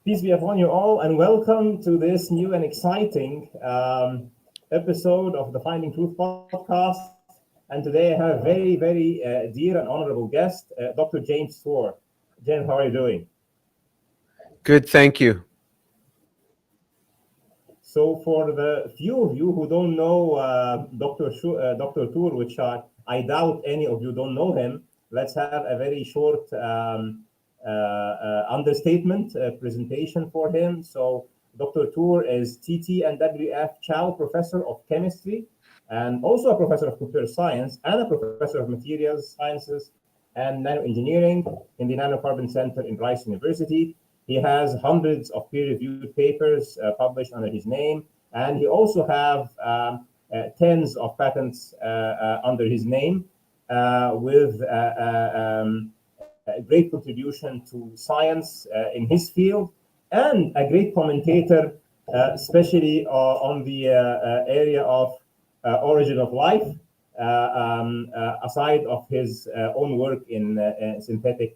Peace be upon you all, and welcome to this new and exciting episode of the Finding Truth podcast. And today I have a very dear and honorable guest, Dr. James Thor. James, how are you doing? Good, thank you. So, for the few of you who don't know Dr. Thor, which I doubt any of you don't know him, let's have a very short understatement presentation for him. So Dr. Tour is TT and WF Chow Professor of Chemistry and also a Professor of Computer Science and a Professor of Materials Sciences and Nanoengineering in the Nanocarbon Center in Rice University. He has hundreds of peer-reviewed papers published under his name, and he also have tens of patents under his name with a great contribution to science in his field, and a great commentator, especially on the area of origin of life, aside of his own work in synthetic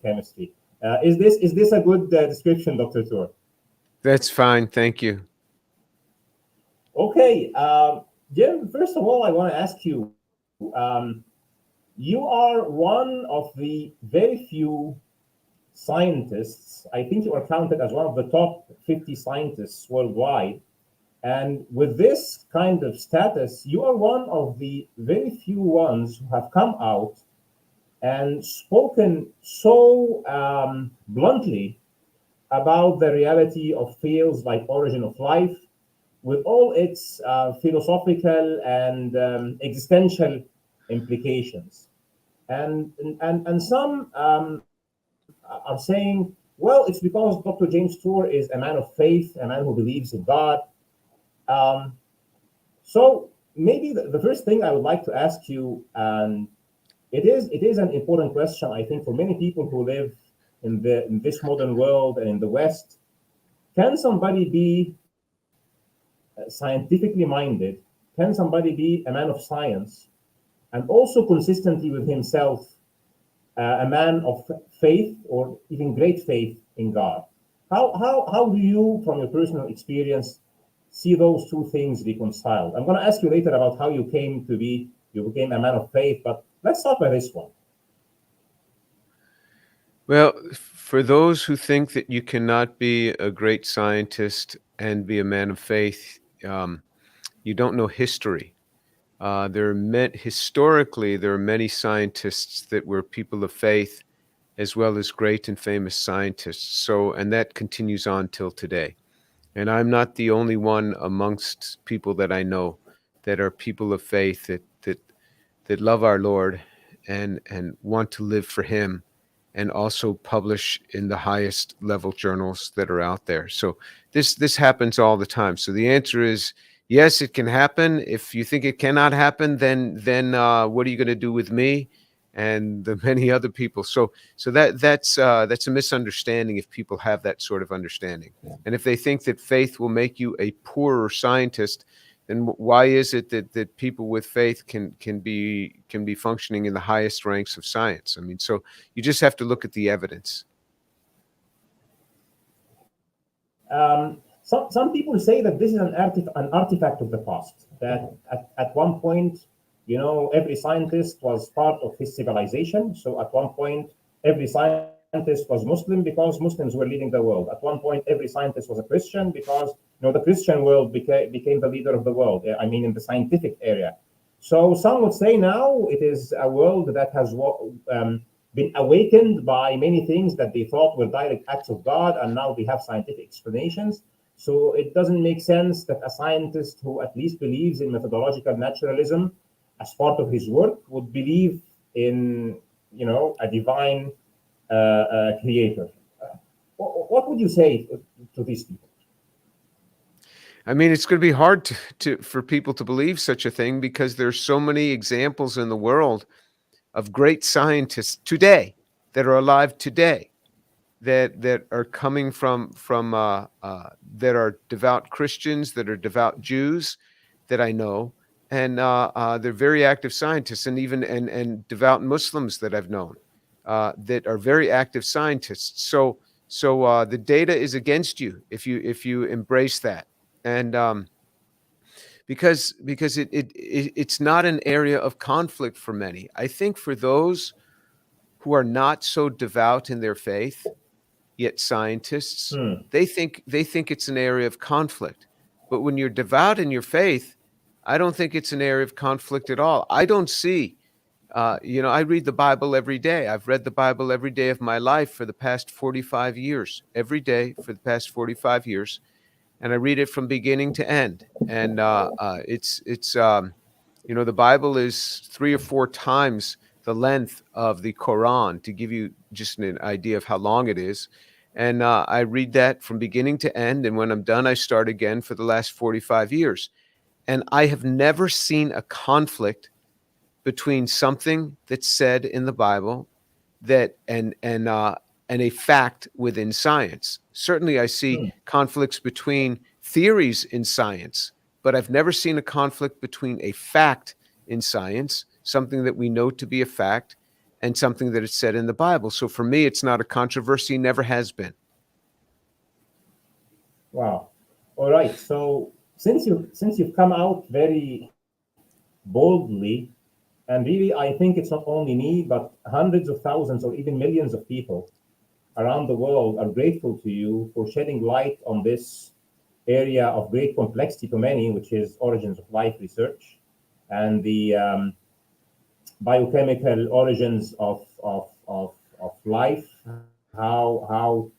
chemistry. Is this a good description, Dr. Tour? That's fine, thank you. Okay, Jim, first of all, I want to ask you, you are one of the very few scientists, I think you are counted as one of the top 50 scientists worldwide. And with this kind of status, you are one of the very few ones who have come out and spoken so bluntly about the reality of fields like origin of life, with all its philosophical and existential implications. And some are saying, well, it's because Dr. James Tour is a man of faith, a man who believes in God. So maybe the first thing I would like to ask you, and it is an important question, I think, for many people who live in this modern world and in the West. Can somebody be scientifically minded? Can somebody be a man of science and also consistently with himself a man of faith or even great faith in God? How do you, from your personal experience, see those two things reconciled? I'm going to ask you later about how you became a man of faith, but let's start by this one. Well, for those who think that you cannot be a great scientist and be a man of faith, you don't know history. Historically, there are many scientists that were people of faith, as well as great and famous scientists. And that continues on till today. And I'm not the only one amongst people that I know that are people of faith that love our Lord and want to live for Him, and also publish in the highest level journals that are out there. So this happens all the time. So the answer is yes, it can happen. If you think it cannot happen, then what are you going to do with me and the many other people? So that's a misunderstanding if people have that sort of understanding. And if they think that faith will make you a poorer scientist, then why is it that people with faith can be functioning in the highest ranks of science? I mean, so you just have to look at the evidence. Some people say that this is an artifact of the past, that at one point, every scientist was part of his civilization. So at one point, every scientist was Muslim because Muslims were leading the world. At one point, every scientist was a Christian because the Christian world became the leader of the world. I mean, in the scientific area. So some would say now it is a world that has been awakened by many things that they thought were direct acts of God, and now they have scientific explanations. So it doesn't make sense that a scientist who at least believes in methodological naturalism as part of his work would believe in, a divine creator. What would you say to these people? I mean, it's going to be hard for people to believe such a thing, because there's so many examples in the world of great scientists today that are alive today that are coming from that are devout Christians, that are devout Jews that I know, and they're very active scientists, and even and devout Muslims that I've known that are very active scientists. So the data is against you if you embrace that, and because it's not an area of conflict for many. I think for those who are not so devout in their faith, yet scientists, Hmm. they think it's an area of conflict. But when you're devout in your faith, I don't think it's an area of conflict at all. I don't see, I read the Bible every day. I've read the Bible every day of my life for the past 45 years, every day for the past 45 years. And I read it from beginning to end. And the Bible is 3 or 4 times the length of the Quran, to give you just an idea of how long it is. And I read that from beginning to end. And when I'm done, I start again for the last 45 years. And I have never seen a conflict between something that's said in the Bible that and a fact within science. Certainly, I see Hmm. conflicts between theories in science, but I've never seen a conflict between a fact in science, something that we know to be a fact, and something that is said in the Bible. So for me, it's not a controversy, never has been. Wow. All right. So since you've come out very boldly, and really, I think it's not only me, but hundreds of thousands or even millions of people around the world are grateful to you for shedding light on this area of great complexity to many, which is origins of life research and the biochemical origins of life, how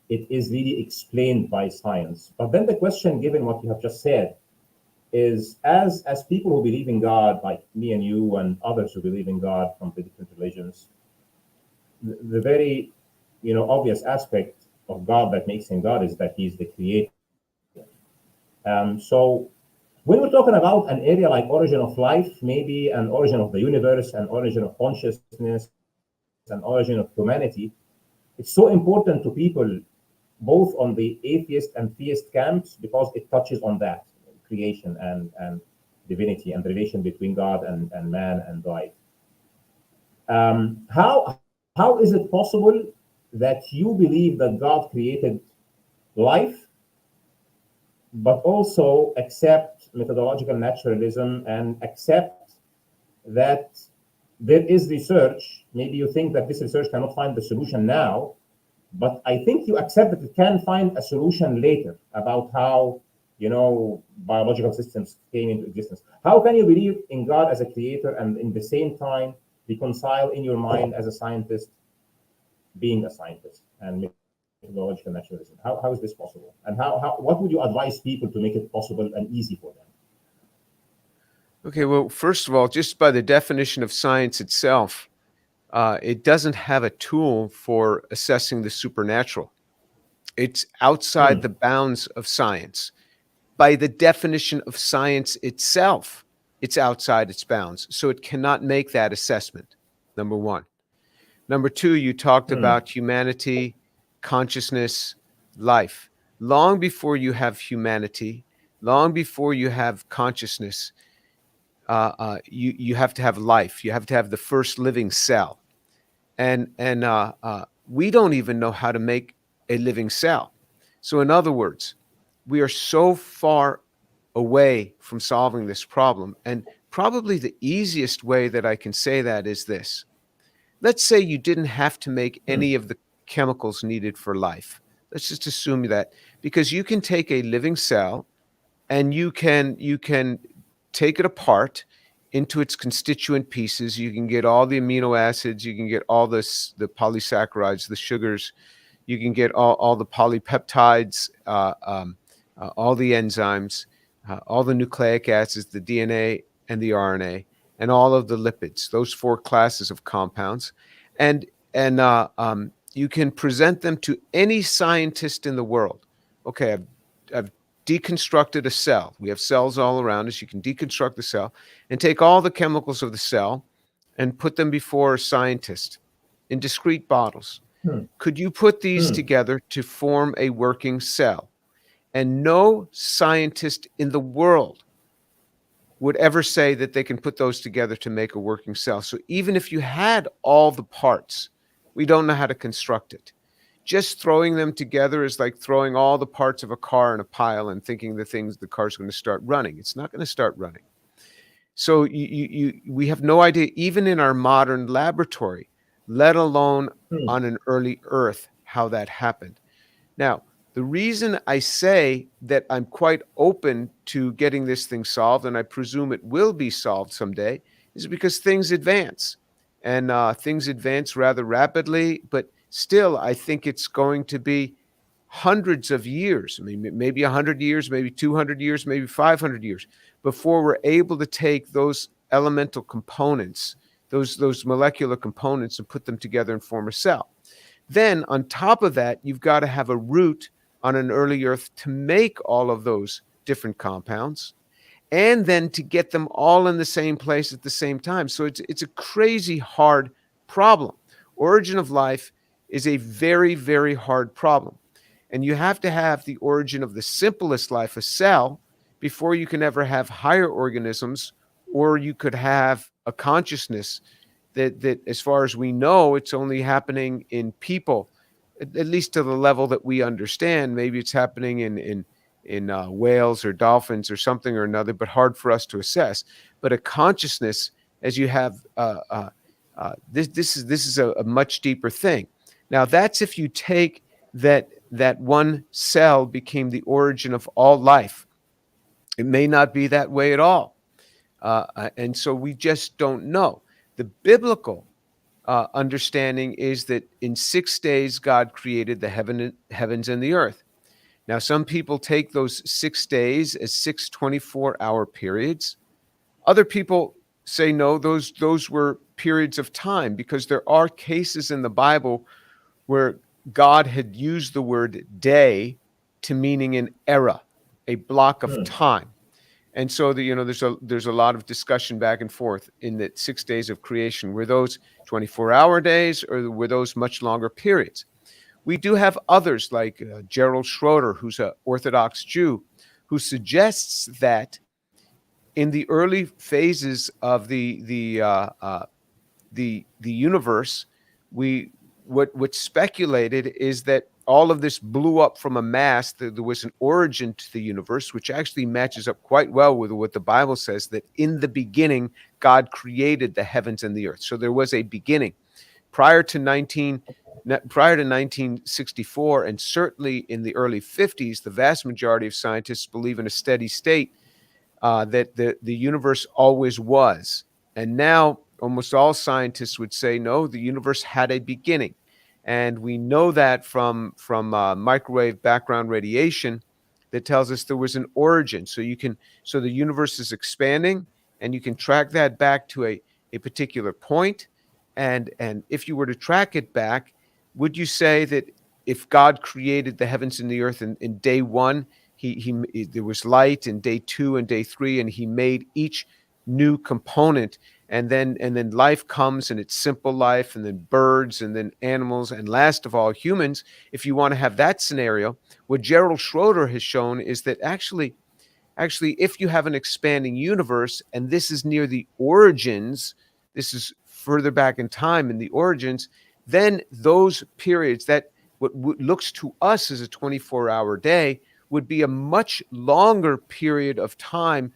it is really explained by science. But then the question, given what you have just said, is as people who believe in God, like me and you and others who believe in God from the different religions, the very obvious aspect of God that makes him God is that he's the creator. So when we're talking about an area like origin of life, maybe an origin of the universe, an origin of consciousness, an origin of humanity, it's so important to people both on the atheist and theist camps because it touches on that creation and divinity and the relation between God and man and life. How is it possible that you believe that God created life, but also accept methodological naturalism and accept that there is research? Maybe you think that this research cannot find the solution now, but I think you accept that it can find a solution later about how biological systems came into existence. How can you believe in God as a creator and in the same time reconcile in your mind as a scientist being a scientist and methodological naturalism? How is this possible? And what would you advise people to make it possible and easy for them? Okay, well, first of all, just by the definition of science itself, it doesn't have a tool for assessing the supernatural. It's outside the Hmm. bounds of science. By the definition of science itself, it's outside its bounds. So it cannot make that assessment, number one. Number two, you talked Hmm. about humanity, consciousness, life. Long before you have humanity, long before you have consciousness, you have to have life. You have to have the first living cell. And we don't even know how to make a living cell. So in other words, we are so far away from solving this problem. And probably the easiest way that I can say that is this. Let's say you didn't have to make Hmm. any of the chemicals needed for life. Let's just assume that, because you can take a living cell and you can take it apart into its constituent pieces. You can get all the amino acids, you can get all the polysaccharides, the sugars, you can get all the polypeptides, all the enzymes, all the nucleic acids, the DNA and the RNA, and all of the lipids, those 4 classes of compounds. And you can present them to any scientist in the world. Okay, I've deconstructed a cell. We have cells all around us. You can deconstruct the cell and take all the chemicals of the cell and put them before a scientist in discrete bottles. Hmm. Could you put these Hmm. together to form a working cell? And no scientist in the world would ever say that they can put those together to make a working cell. So even if you had all the parts, we don't know how to construct it. just throwing them together is like throwing all the parts of a car in a pile and thinking the car's going to start running. It's not going to start running. So we have no idea, even in our modern laboratory, let alone on an early Earth, how that happened. Now, the reason I say that I'm quite open to getting this thing solved, and I presume it will be solved someday, is because things advance. And things advance rather rapidly, but still, I think it's going to be hundreds of years. I mean, maybe 100 years, maybe 200 years, maybe 500 years before we're able to take those elemental components, those molecular components, and put them together and form a cell. Then on top of that, you've got to have a root on an early Earth to make all of those different compounds, and then to get them all in the same place at the same time. So it's a crazy hard problem. Origin of life is a very, very hard problem. And you have to have the origin of the simplest life, a cell, before you can ever have higher organisms, or you could have a consciousness that as far as we know, it's only happening in people, at least to the level that we understand. Maybe it's happening in whales or dolphins or something or another, but hard for us to assess. But a consciousness, as you have, this is a much deeper thing. Now, that's if you take that one cell became the origin of all life. It may not be that way at all. And so we just don't know. The biblical understanding is that in 6 days, God created the heavens and the earth. Now, some people take those 6 days as 6 24-hour periods. Other people say, no, those were periods of time, because there are cases in the Bible where God had used the word day to meaning an era, a block of time. And so there's a lot of discussion back and forth in the 6 days of creation. Were those 24-hour days, or were those much longer periods? We do have others like Gerald Schroeder, who's an Orthodox Jew, who suggests that in the early phases of the universe, what's speculated is that all of this blew up from a mass. There was an origin to the universe, which actually matches up quite well with what the Bible says, that in the beginning, God created the heavens and the earth. So there was a beginning. Prior to 1964, and certainly in the early 50s, the vast majority of scientists believe in a steady state, that the universe always was. And now almost all scientists would say, no, the universe had a beginning. And we know that from microwave background radiation that tells us there was an origin. So the universe is expanding, and you can track that back to a particular point. And if you were to track it back, would you say that if God created the heavens and the earth in day one, there was light in day 2 and day 3, and he made each new component, and then life comes, and it's simple life, and then birds, and then animals, and last of all humans? If you want to have that scenario, what Gerald Schroeder has shown is that actually if you have an expanding universe, and this is near the origins, this is further back in time in the origins, then those periods, that what looks to us as a 24-hour day would be a much longer period of time.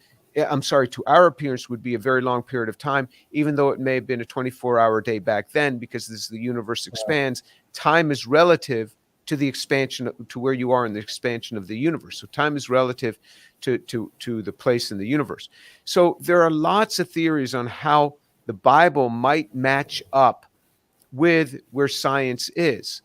I'm sorry, to our appearance would be a very long period of time, even though it may have been a 24-hour day back then, because as the universe expands, time is relative to the expansion, to where you are in the expansion of the universe. So time is relative to the place in the universe. So there are lots of theories on how the Bible might match up with where science is.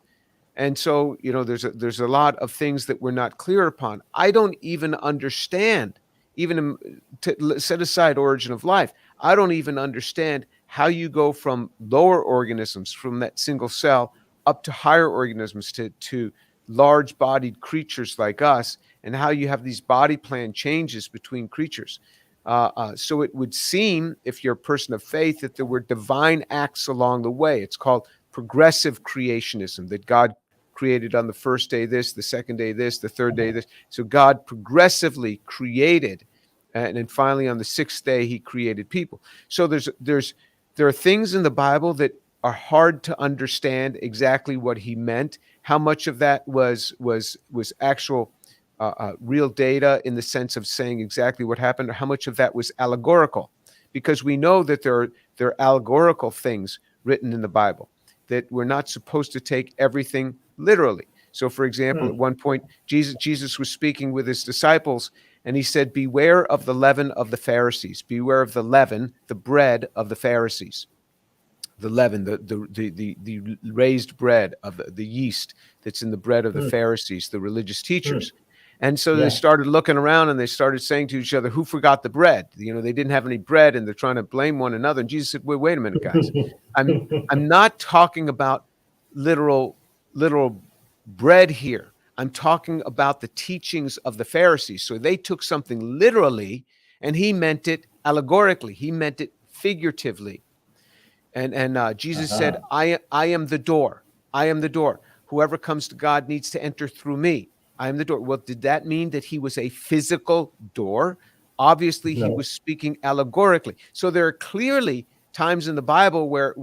And so, there's a lot of things that we're not clear upon. I don't even understand, even to set aside origin of life, I don't even understand how you go from lower organisms, from that single cell, up to higher organisms, to large-bodied creatures like us, and how you have these body plan changes between creatures. So it would seem, if you're a person of faith, that there were divine acts along the way. It's called progressive creationism, that God created on the first day this, the second day this, the third day this. So God progressively created, and then finally on the 6th day he created people. So there are things in the Bible that are hard to understand exactly what he meant. How much of that was actual real data in the sense of saying exactly what happened, or how much of that was allegorical, because we know that there are allegorical things written in the Bible, that we're not supposed to take everything literally. So, for example, at one point, Jesus was speaking with his disciples, and he said, "Beware of the leaven of the Pharisees. Beware of the leaven, the bread of the Pharisees." The leaven, the raised bread of the yeast that's in the bread of the Pharisees, the religious teachers. And so they Yeah. started looking around and they started saying to each other, "Who forgot the bread?" You know, they didn't have any bread, and they're trying to blame one another. And Jesus said, wait a minute, guys. I'm not talking about literal bread here. I'm talking about the teachings of the Pharisees. So they took something literally, and he meant it allegorically. He meant it figuratively. And Jesus said, I am the door. I am the door. Whoever comes to God needs to enter through me. I am the door. Well, did that mean that he was a physical door? Obviously, he No. was speaking allegorically. So there are clearly times in the Bible where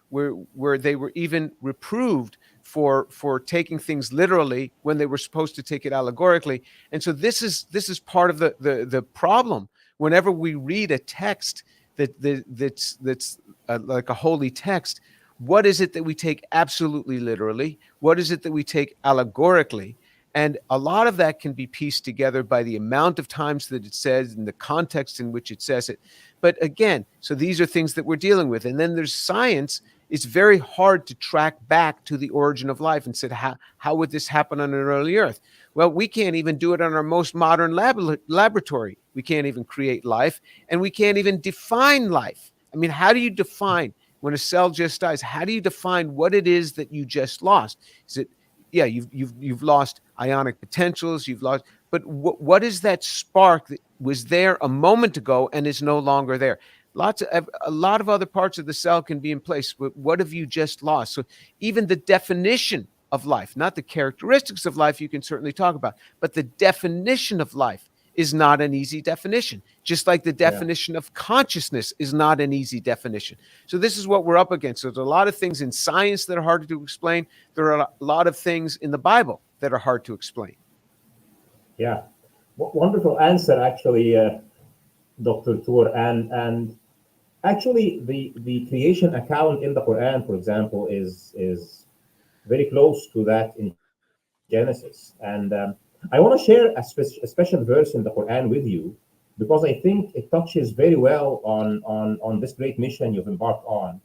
they were even reproved for taking things literally when they were supposed to take it allegorically. And so this is part of the problem. Whenever we read a text that's like a holy text, what is it that we take absolutely literally? What is it that we take allegorically? And a lot of that can be pieced together by the amount of times that it says and the context in which it says it. But again, so these are things that we're dealing with. And then there's science. It's very hard to track back to the origin of life and said, how would this happen on an early Earth? Well, we can't even do it on our most modern laboratory. We can't even create life, and we can't even define life. I mean, how do you define when a cell just dies? How do you define what it is that you just lost? Is it, yeah, you've lost ionic potentials, you've lost, but what is that spark that was there a moment ago and is no longer there? A lot of other parts of the cell can be in place, but what have you just lost? So even the definition of life, not the characteristics of life, you can certainly talk about, but the definition of life is not an easy definition, just like the definition of consciousness is not an easy definition. So this is what we're up against. So there's a lot of things in science that are hard to explain. There are a lot of things in the Bible that are hard to explain. Yeah. Wonderful answer, actually, Dr. Tour. And actually, the creation account in the Quran, for example, is very close to that in Genesis. And I want to share a special verse in the Quran with you, because I think it touches very well on this great mission you've embarked on.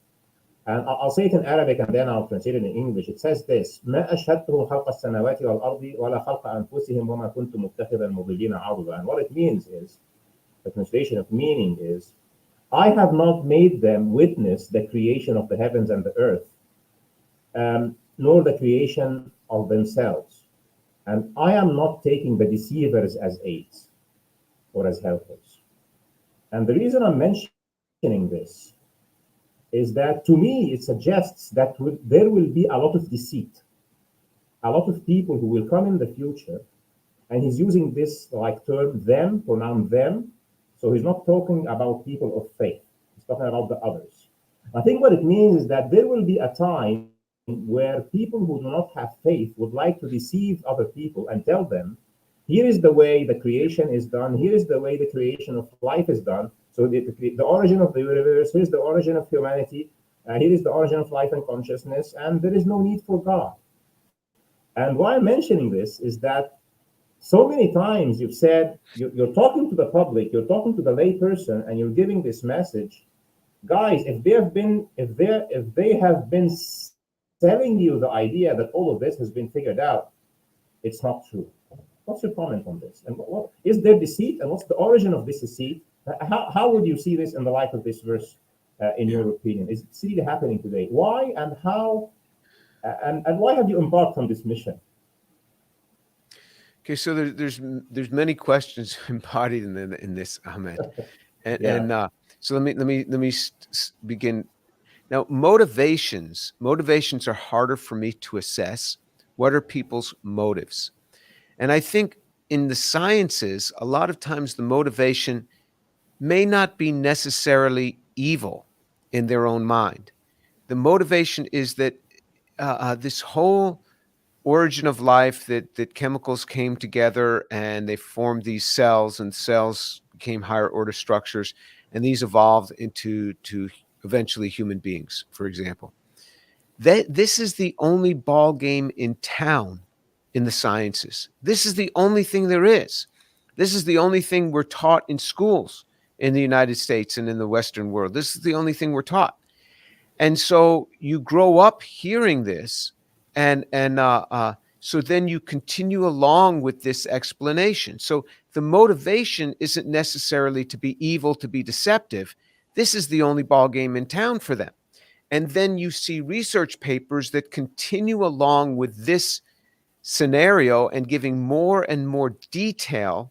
And I'll say it in Arabic and then I'll translate it in English. It says this: ما أشهدتهم خلق السماوات والأرض ولا خلق أنفسهم وما كنت متخذ المضلين عضدا. And what it means is, the translation of meaning is, I have not made them witness the creation of the heavens and the earth, nor the creation of themselves. And I am not taking the deceivers as aids or as helpers. And the reason I'm mentioning this is that, to me, it suggests that there will be a lot of deceit, a lot of people who will come in the future, and he's using this like term them, pronoun them. So he's not talking about people of faith. He's talking about the others. I think what it means is that there will be a time where people who do not have faith would like to deceive other people and tell them, here is the way the creation is done, here is the way the creation of life is done. So the origin of the universe, here's the origin of humanity, here is the origin of life and consciousness, and there is no need for God. And why I'm mentioning this is that so many times you've said, you're talking to the public, you're talking to the lay person, and you're giving this message. Guys, if they have been telling you the idea that all of this has been figured out, it's not true. What's your comment on this? And what is there deceit? And what's the origin of this deceit? How would you see this in the light of this verse, in your opinion? Is it really happening today? Why and how? And why have you embarked on this mission? Okay, so there's many questions embodied in this, Ahmed, and so let me begin. Now, motivations are harder for me to assess. What are people's motives? And I think in the sciences, a lot of times the motivation may not be necessarily evil in their own mind, The motivation is that this whole origin of life, that chemicals came together and they formed these cells, and cells became higher order structures, and these evolved into eventually human beings, for example. This is the only ball game in town in the sciences. This is the only thing there is. This is the only thing we're taught in schools in the United States and in the Western world. This is the only thing we're taught. And so you grow up hearing this, and so then you continue along with this explanation. So the motivation isn't necessarily to be evil, to be deceptive. This is the only ball game in town for them. And then you see research papers that continue along with this scenario and giving more and more detail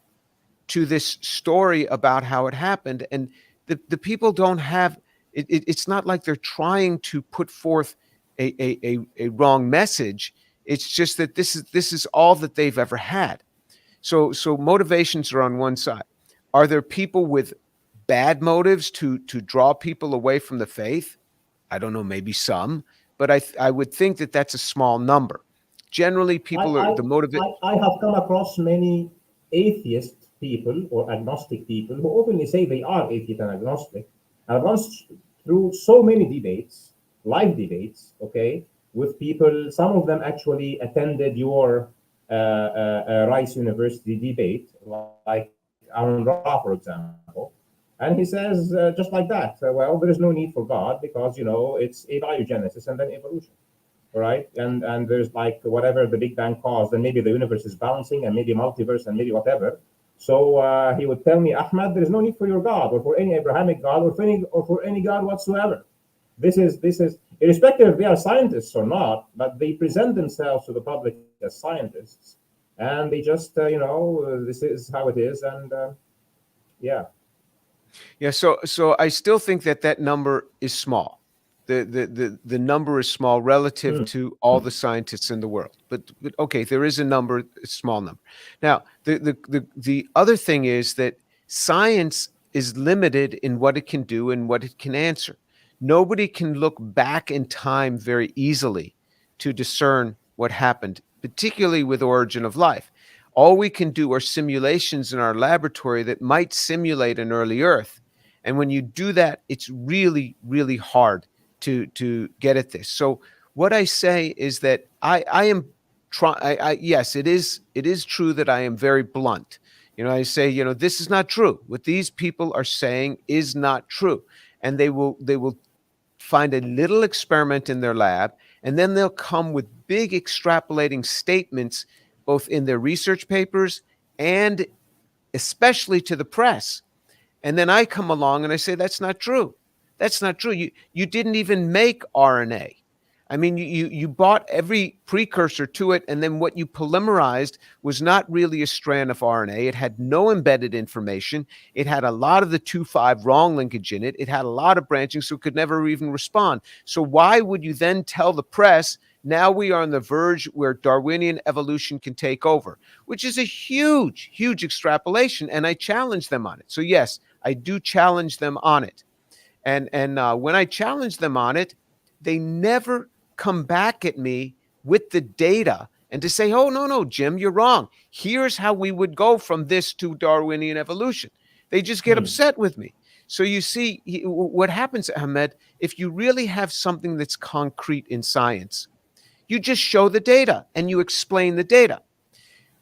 to this story about how it happened. And the people don't have it's not like they're trying to put forth a wrong message. It's just that this is all that they've ever had. So motivations are on one side. Are there people with bad motives to draw people away from the faith? I don't know, maybe some, but I would think that that's a small number. Generally, people are the motivate. I have come across many atheist people or agnostic people who openly say they are atheist and agnostic. I've gone through so many debates, live debates, okay, with people. Some of them actually attended your Rice University debate, like Aaron Ra, for example. And he says, just like that, well, there is no need for God because, it's abiogenesis and then evolution, right? And there's like whatever the Big Bang caused, and maybe the universe is bouncing, and maybe multiverse, and maybe whatever. So he would tell me, Ahmad, there is no need for your God or for any Abrahamic God or for any God whatsoever. This is irrespective if they are scientists or not, but they present themselves to the public as scientists, and they just this is how it is, and yeah. Yeah, so I still think that number is small. The number is small relative to all the scientists in the world. But okay, there is a small number. Now, the other thing is that science is limited in what it can do and what it can answer. Nobody can look back in time very easily to discern what happened, particularly with origin of life. All we can do are simulations in our laboratory that might simulate an early Earth. And when you do that, it's really, really hard to get at this. So what I say is that I am trying. Yes, it is true that I am very blunt. I say, this is not true. What these people are saying is not true. And they will find a little experiment in their lab, and then they'll come with big extrapolating statements, both in their research papers and especially to the press. And then I come along and I say, that's not true. That's not true. You didn't even make RNA. I mean, you bought every precursor to it, and then what you polymerized was not really a strand of RNA. It had no embedded information. It had a lot of the 2,5 wrong linkage in it. It had a lot of branching, so it could never even respond. So why would you then tell the press, now we are on the verge where Darwinian evolution can take over, which is a huge, huge extrapolation, and I challenge them on it. So yes, I do challenge them on it. And when I challenge them on it, they never come back at me with the data and to say, oh, no, Jim, you're wrong. Here's how we would go from this to Darwinian evolution. They just get upset with me. So you see what happens, Ahmed, if you really have something that's concrete in science, you just show the data and you explain the data.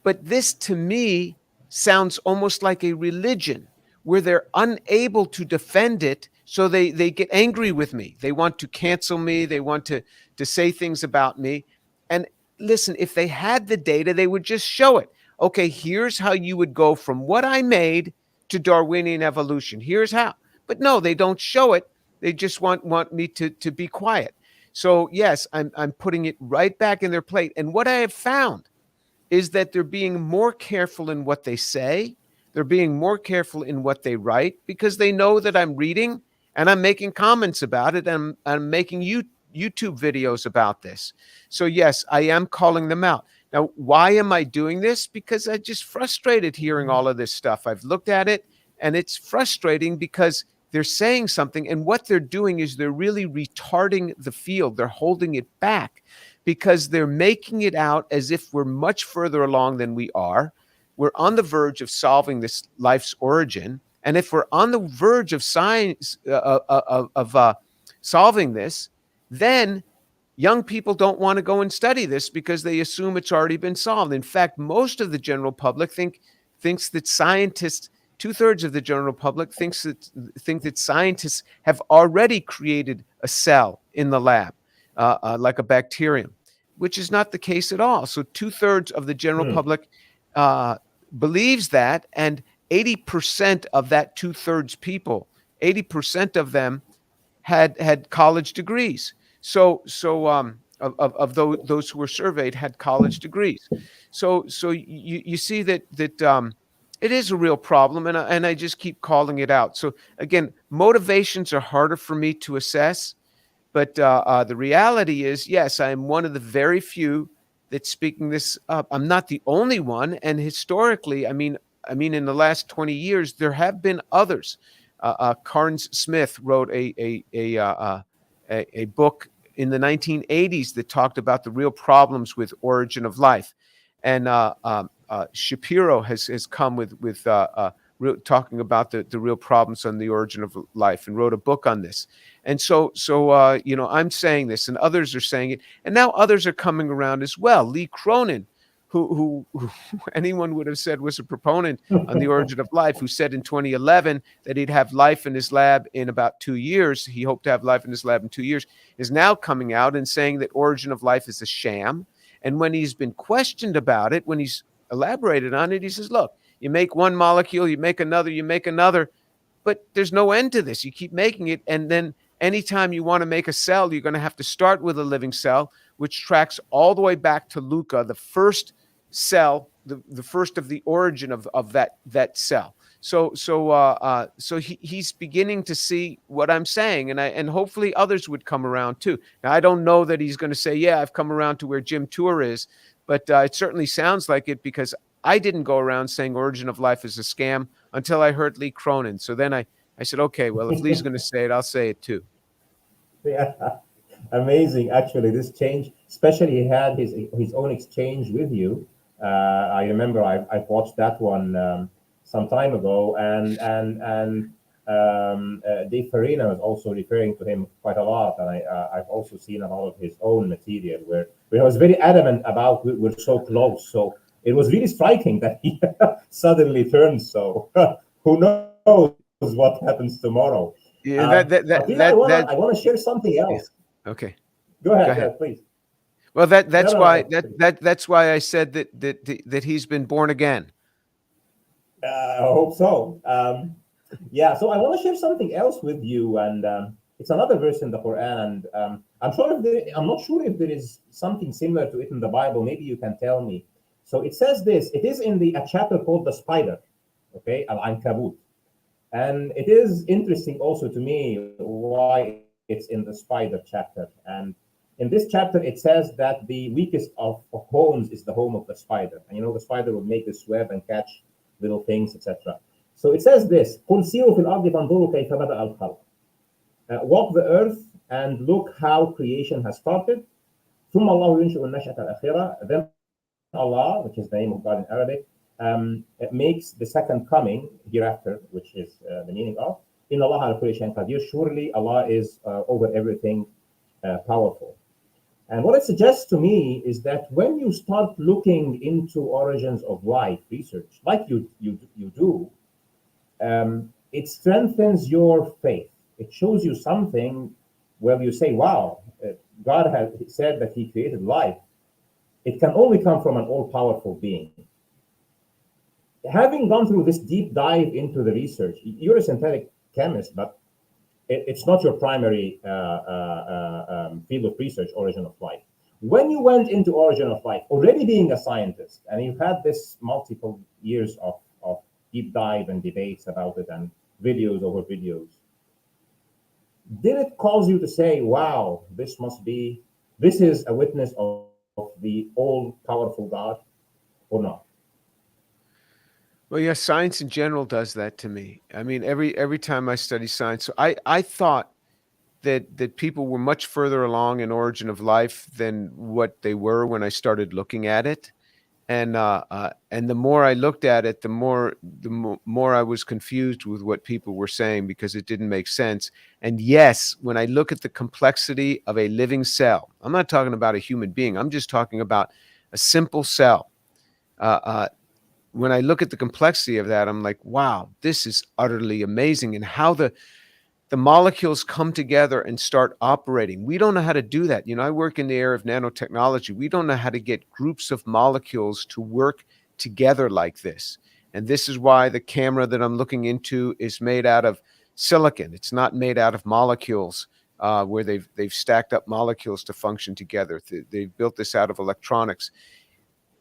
But this, to me, sounds almost like a religion where they're unable to defend it. So they get angry with me. They want to cancel me. They want to say things about me. And listen, if they had the data, they would just show it. Okay, here's how you would go from what I made to Darwinian evolution. Here's how. But no, they don't show it. They just want me to be quiet. So yes, I'm putting it right back in their plate. And what I have found is that they're being more careful in what they say. They're being more careful in what they write because they know that I'm reading and I'm making comments about it, and I'm making YouTube videos about this. So yes, I am calling them out. Now, why am I doing this? Because I'm just frustrated hearing all of this stuff. I've looked at it, and it's frustrating because they're saying something, and what they're doing is they're really retarding the field. They're holding it back because they're making it out as if we're much further along than we are. We're on the verge of solving this life's origin, and if we're on the verge of science solving this, then young people don't want to go and study this because they assume it's already been solved. In fact, most of the general public thinks that scientists, 2/3 of the general public think that scientists have already created a cell in the lab, like a bacterium, which is not the case at all. So 2/3 of the general public believes that, and 80% of that 2/3 people, 80% of them had college degrees. So of those who were surveyed had college degrees. So you see that it is a real problem, and I just keep calling it out. So again, motivations are harder for me to assess, but the reality is, yes, I am one of the very few that's speaking this up. I'm not the only one, and historically, I mean, in the last 20 years, there have been others. Carnes Smith wrote a book in the 1980s that talked about the real problems with origin of life, and Shapiro has come with talking about the real problems on the origin of life, and wrote a book on this. And so I'm saying this, and others are saying it, and now others are coming around as well. Lee Cronin, who anyone would have said was a proponent on the origin of life, who said in 2011 that he'd have life in his lab in about 2 years. He hoped to have life in his lab in 2 years, is now coming out and saying that origin of life is a sham. And when he's been questioned about it, when he's elaborated on it, he says, look, you make one molecule, you make another, but there's no end to this. You keep making it, and then anytime you want to make a cell, you're going to have to start with a living cell, which tracks all the way back to Luca, the first cell, the first of the origin of that cell. So he's beginning to see what I'm saying, and hopefully others would come around too. Now, I don't know that he's going to say, yeah, I've come around to where Jim Tour is, but it certainly sounds like it, because I didn't go around saying origin of life is a scam until I heard Lee Cronin. So then I said, okay, well, if Lee's going to say it, I'll say it too. Yeah, amazing. Actually, this change, especially he had his own exchange with you. I remember I've watched that one some time ago, and Dave Farina was also referring to him quite a lot, and I've also seen a lot of his own material where he was very adamant about we're so close. So it was really striking that he suddenly turned. So who knows what happens tomorrow? Yeah, I want to share something else. Yeah. Okay, go ahead, please. Well, that's why I said that he's been born again. I hope so. Yeah, so I want to share something else with you, and it's another verse in the Quran, and I'm not sure if there is something similar to it in the Bible. Maybe you can tell me. So it says this. It is in a chapter called the spider, okay, Al-Ankabut, and it is interesting also to me why it's in the spider chapter. And in this chapter, it says that the weakest of homes is the home of the spider, and the spider will make this web and catch little things, etc. So it says this: قُلْ سِيرُوا فِي الْأَرْضِ فَانْظُرُوا كَيْفَ بَدَأَ الْخَلْقَ. Walk the earth and look how creation has started. ثُمَّ اللَّهُ يُنْشِئُ النَّشْأَةَ الْأَخِيرَةَ. Then Allah, which is the name of God in Arabic, it makes the second coming hereafter, which is the meaning of إِنَّ اللَّهَ عَلَى كُلِّ شَيْءٍ قَدِيرٌ. Surely Allah is over everything powerful. And what it suggests to me is that when you start looking into origins of life research, like you do, it strengthens your faith. It shows you something where you say, wow, God has said that he created life. It can only come from an all-powerful being. Having gone through this deep dive into the research, you're a synthetic chemist, but it's not your primary field of research, origin of life. When you went into origin of life, already being a scientist, and you've had this multiple years of deep dive and debates about it and videos over videos, did it cause you to say, wow, this is a witness of the all-powerful God, or not? Well, yeah, science in general does that to me. I mean, every time I study science, so I thought that people were much further along in origin of life than what they were when I started looking at it. And the more I looked at it, the more I was confused with what people were saying because it didn't make sense. And yes, when I look at the complexity of a living cell, I'm not talking about a human being. I'm just talking about a simple cell. Uh, uh, when I look at the complexity of that, I'm like, wow, this is utterly amazing. And how the molecules come together and start operating. We don't know how to do that. You know, I work in the area of nanotechnology. We don't know how to get groups of molecules to work together like this. And this is why the camera that I'm looking into is made out of silicon. It's not made out of molecules where they've stacked up molecules to function together. They've built this out of electronics.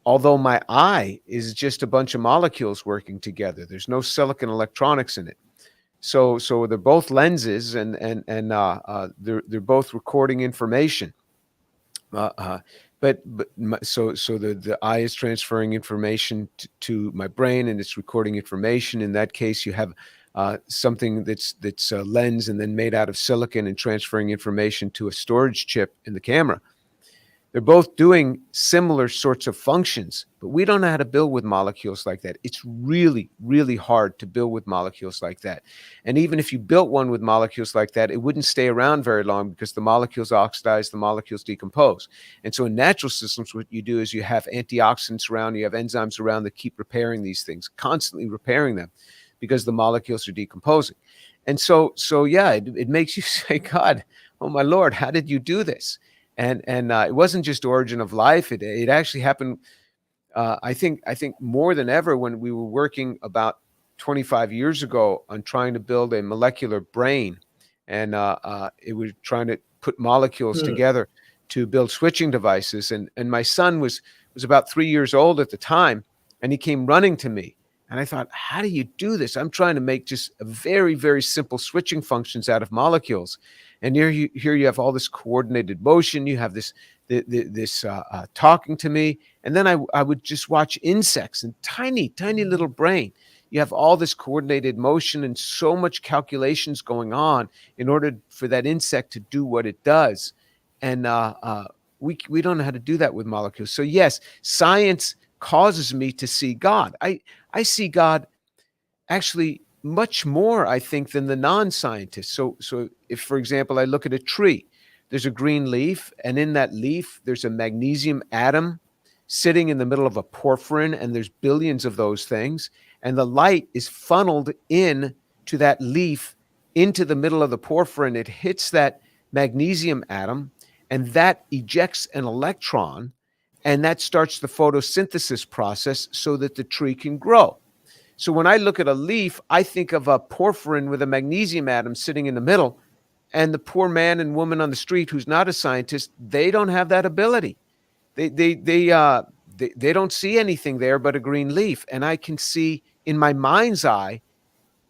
Although my eye is just a bunch of molecules working together. There's no silicon electronics in it. So they're both lenses, and they're both recording information. But so the eye is transferring information to my brain, and it's recording information. In that case, you have something that's a lens and then made out of silicon and transferring information to a storage chip in the camera. They're both doing similar sorts of functions, but we don't know how to build with molecules like that. It's really, really hard to build with molecules like that. And even if you built one with molecules like that, it wouldn't stay around very long because the molecules oxidize, the molecules decompose. And so in natural systems, what you do is you have antioxidants around, you have enzymes around that keep repairing these things, constantly repairing them because the molecules are decomposing. And so yeah, it makes you say, God, oh my Lord, how did you do this? And it wasn't just origin of life. It actually happened. I think more than ever when we were working about 25 years ago on trying to build a molecular brain, and it was trying to put molecules together to build switching devices. And my son was about 3 years old at the time, and he came running to me. And I thought, how do you do this? I'm trying to make just a very, very simple switching functions out of molecules. And here you have all this coordinated motion. You have this talking to me. And then I would just watch insects and tiny, tiny little brain. You have all this coordinated motion and so much calculations going on in order for that insect to do what it does. And we don't know how to do that with molecules. So yes, science causes me to see God. I see God actually much more, I think, than the non-scientists. So if, for example, I look at a tree, there's a green leaf, and in that leaf, there's a magnesium atom sitting in the middle of a porphyrin, and there's billions of those things, and the light is funneled in to that leaf into the middle of the porphyrin. It hits that magnesium atom, and that ejects an electron, and that starts the photosynthesis process so that the tree can grow. So when I look at a leaf, I think of a porphyrin with a magnesium atom sitting in the middle, and the poor man and woman on the street who's not a scientist, they don't have that ability. They don't see anything there but a green leaf, and I can see in my mind's eye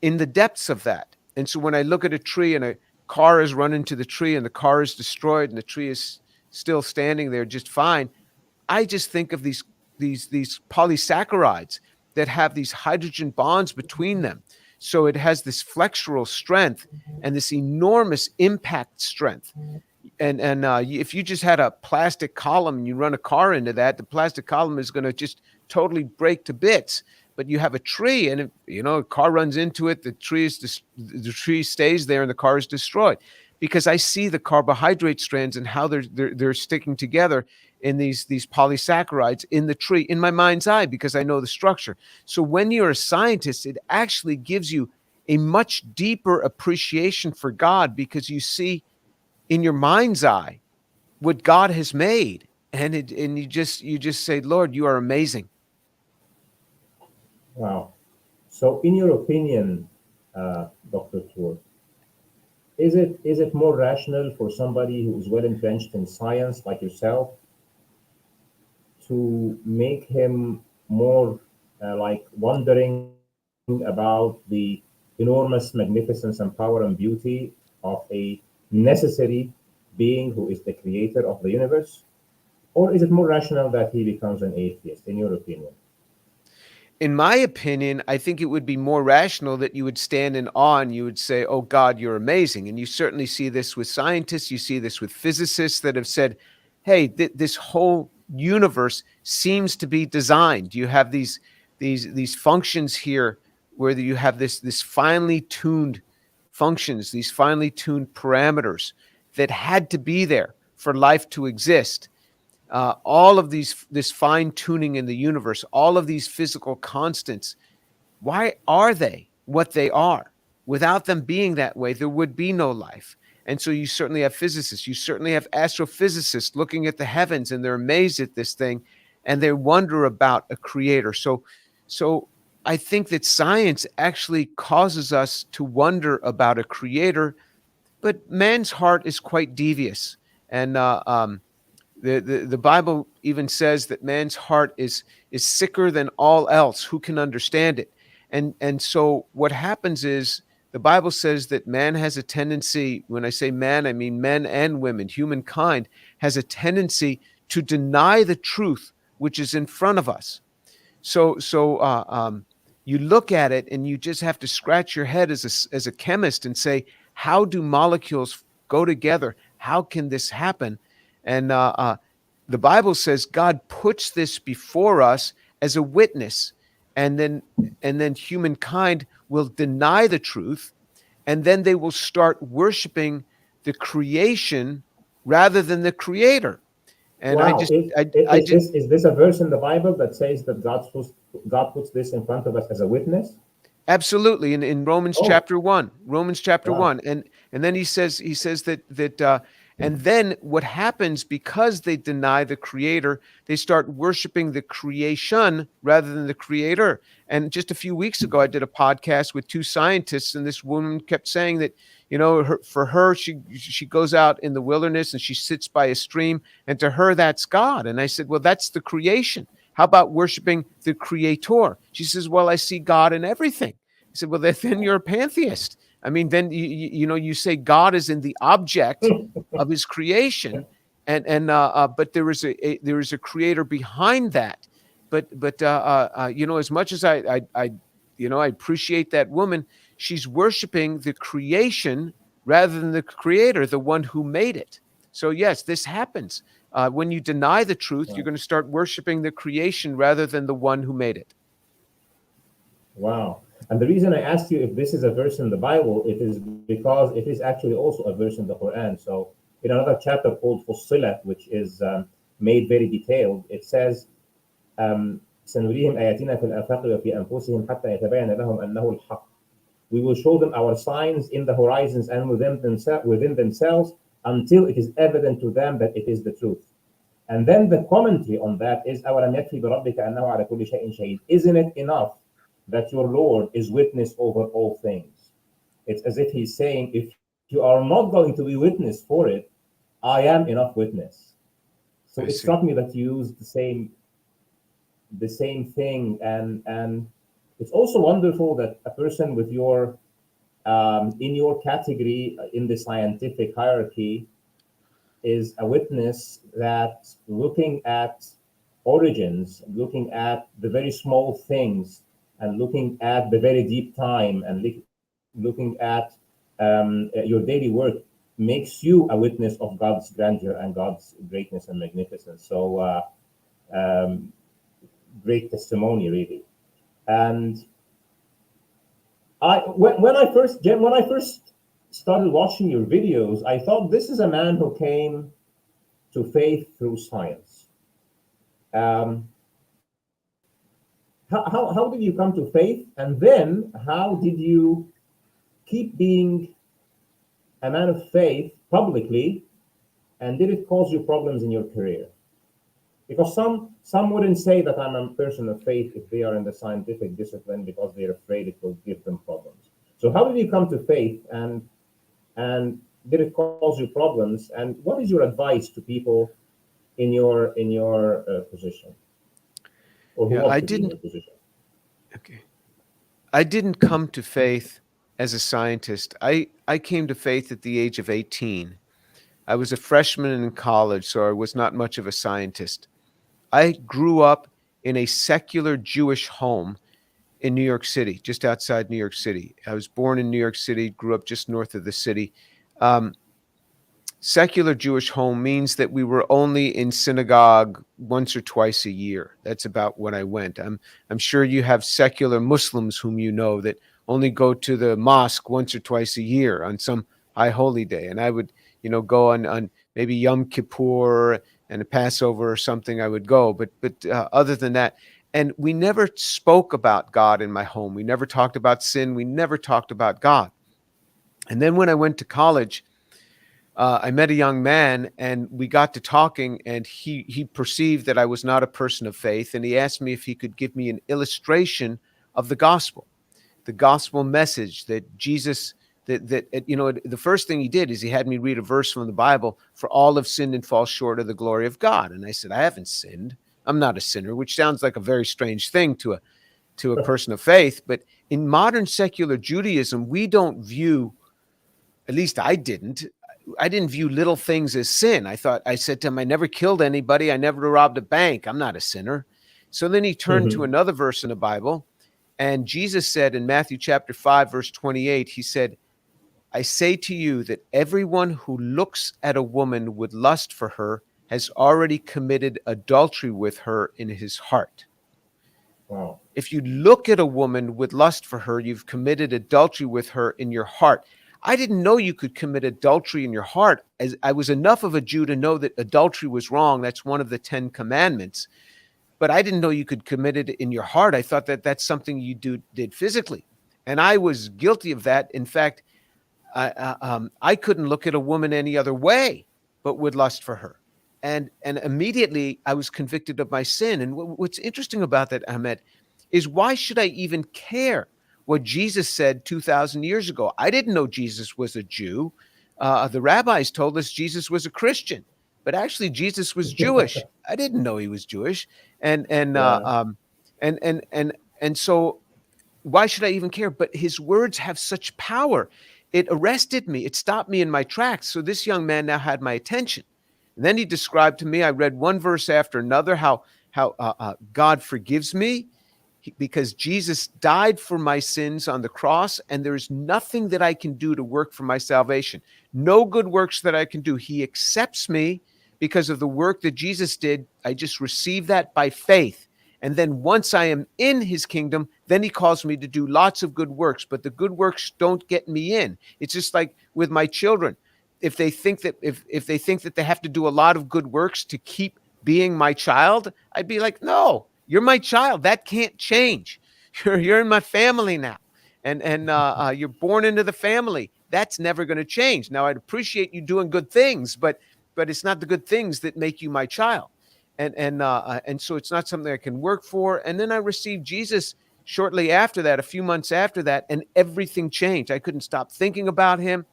in the depths of that. And so when I look at a tree and a car is run into the tree and the car is destroyed and the tree is still standing there just fine, I just think of these polysaccharides that have these hydrogen bonds between them. So it has this flexural strength and this enormous impact strength. And if you just had a plastic column and you run a car into that, the plastic column is going to just totally break to bits. But you have a tree, and a car runs into it, the tree stays there, and the car is destroyed. Because I see the carbohydrate strands and how they're sticking together in these polysaccharides in the tree in my mind's eye, because I know the structure. So when you're a scientist, it actually gives you a much deeper appreciation for God, because you see in your mind's eye what God has made, and you just say, Lord, you are amazing. Wow. So in your opinion, Dr. Tour, is it more rational for somebody who is well entrenched in science like yourself to make him more like wondering about the enormous magnificence and power and beauty of a necessary being who is the creator of the universe? Or is it more rational that he becomes an atheist, in your opinion? In my opinion, I think it would be more rational that you would stand in awe and you would say, "Oh God, you're amazing." And you certainly see this with scientists. You see this with physicists that have said, "Hey, this whole universe seems to be designed. You have these functions here where you have this finely tuned functions, these finely tuned parameters that had to be there for life to exist." All of this fine tuning in the universe, all of these physical constants, why are they what they are? Without them being that way, there would be no life. And so you certainly have physicists, you certainly have astrophysicists looking at the heavens, and they're amazed at this thing and they wonder about a creator. So I think that science actually causes us to wonder about a creator, but man's heart is quite devious. And the Bible even says that man's heart is sicker than all else. Who can understand it? And so what happens is the Bible says that man has a tendency, when I say man, I mean men and women, humankind has a tendency to deny the truth which is in front of us. So you look at it and you just have to scratch your head as a chemist and say, how do molecules go together? How can this happen? And the Bible says God puts this before us as a witness, and then humankind will deny the truth, and then they will start worshiping the creation rather than the creator. And Wow. I just Is this a verse in the Bible that says that God puts this in front of us as a witness? absolutely in Romans Oh, chapter 1, Romans chapter wow. 1, and then he says that and then what happens, because they deny the creator, they start worshiping the creation rather than the creator. And just a few weeks ago, I did a podcast with two scientists, and this woman kept saying that, for her, she goes out in the wilderness and she sits by a stream, and to her, that's God. And I said, well, that's the creation. How about worshiping the creator? She says, well, I see God in everything. I said, well, then you're a pantheist. I mean, then you say God is in the object of his creation, and but there is a creator behind that. But as much as I appreciate that woman, she's worshiping the creation rather than the creator, the one who made it. So yes, this happens. When you deny the truth, you're going to start worshiping the creation rather than the one who made it. Wow. And the reason I asked you if this is a verse in the Bible, it is because it is actually also a verse in the Quran. So in another chapter called Fussilat, which is made very detailed, it says, سنريهم آياتنا في الآفاق وفي أنفسهم حتى يتبين لهم أنه الحق. We will show them our signs in the horizons and within themselves until it is evident to them that it is the truth. And then the commentary on that is, أولم يكفي بربك أنه على كل شيء شهيد. Isn't it enough that your Lord is witness over all things? It's as if he's saying, if you are not going to be witness for it, I am enough witness. So it struck me that you used the same thing, and it's also wonderful that a person with your in your category in the scientific hierarchy is a witness that looking at origins, looking at the very small things, and looking at the very deep time, and looking at your daily work makes you a witness of God's grandeur and God's greatness and magnificence. So great testimony, really. And when I first started watching your videos, I thought this is a man who came to faith through science. How did you come to faith, and then how did you keep being a man of faith publicly, and did it cause you problems in your career? Because some wouldn't say that I'm a person of faith if they are in the scientific discipline because they're afraid it will give them problems. So how did you come to faith, and did it cause you problems? And what is your advice to people in your position? Or who want to be in your position? Okay. I didn't come to faith as a scientist. I came to faith at the age of 18. I was a freshman in college, so I was not much of a scientist. I grew up in a secular Jewish home, in New York City, just outside New York City. I was born in New York City, grew up just north of the city. Secular Jewish home means that we were only in synagogue once or twice a year. That's about when I went. I'm sure you have secular Muslims whom you know that only go to the mosque once or twice a year on some high holy day. And I would, go on maybe Yom Kippur and a Passover or something. I would go, but other than that, and we never spoke about God in my home. We never talked about sin. We never talked about God. And then when I went to college, I met a young man and we got to talking, and he perceived that I was not a person of faith. And he asked me if he could give me an illustration of the gospel message that Jesus, the first thing he did is he had me read a verse from the Bible, for all have sinned and fall short of the glory of God. And I said, I haven't sinned. I'm not a sinner, which sounds like a very strange thing to a person of faith. But in modern secular Judaism, we don't view, at least I didn't view little things as sin. I said to him, I never killed anybody. I never robbed a bank. I'm not a sinner. So then he turned to another verse in the Bible, and Jesus said in Matthew chapter 5, verse 28, he said, I say to you that everyone who looks at a woman with lust for her has already committed adultery with her in his heart. Wow. If you look at a woman with lust for her, you've committed adultery with her in your heart. I didn't know you could commit adultery in your heart. As I was enough of a Jew to know that adultery was wrong. That's one of the 10 commandments. But I didn't know you could commit it in your heart. I thought that that's something you did physically. And I was guilty of that. In fact, I couldn't look at a woman any other way but with lust for her. And immediately I was convicted of my sin. And what's interesting about that, Ahmed, is why should I even care what Jesus said 2,000 years ago? I didn't know Jesus was a Jew. The rabbis told us Jesus was a Christian, but actually Jesus was Jewish. I didn't know he was Jewish. And so why should I even care? But his words have such power. It arrested me. It stopped me in my tracks. So this young man now had my attention. And then he described to me, I read one verse after another, how God forgives me because Jesus died for my sins on the cross, and there is nothing that I can do to work for my salvation. No good works that I can do. He accepts me because of the work that Jesus did. I just receive that by faith. And then once I am in his kingdom, then he calls me to do lots of good works, but the good works don't get me in. It's just like with my children. If they think that if they think that they have to do a lot of good works to keep being my child, I'd be like, no, you're my child. That can't change. You're in my family now, and you're born into the family. That's never going to change. Now, I'd appreciate you doing good things, but it's not the good things that make you my child, and so it's not something I can work for. And then I received Jesus shortly after that, a few months after that, and everything changed. I couldn't stop thinking about him.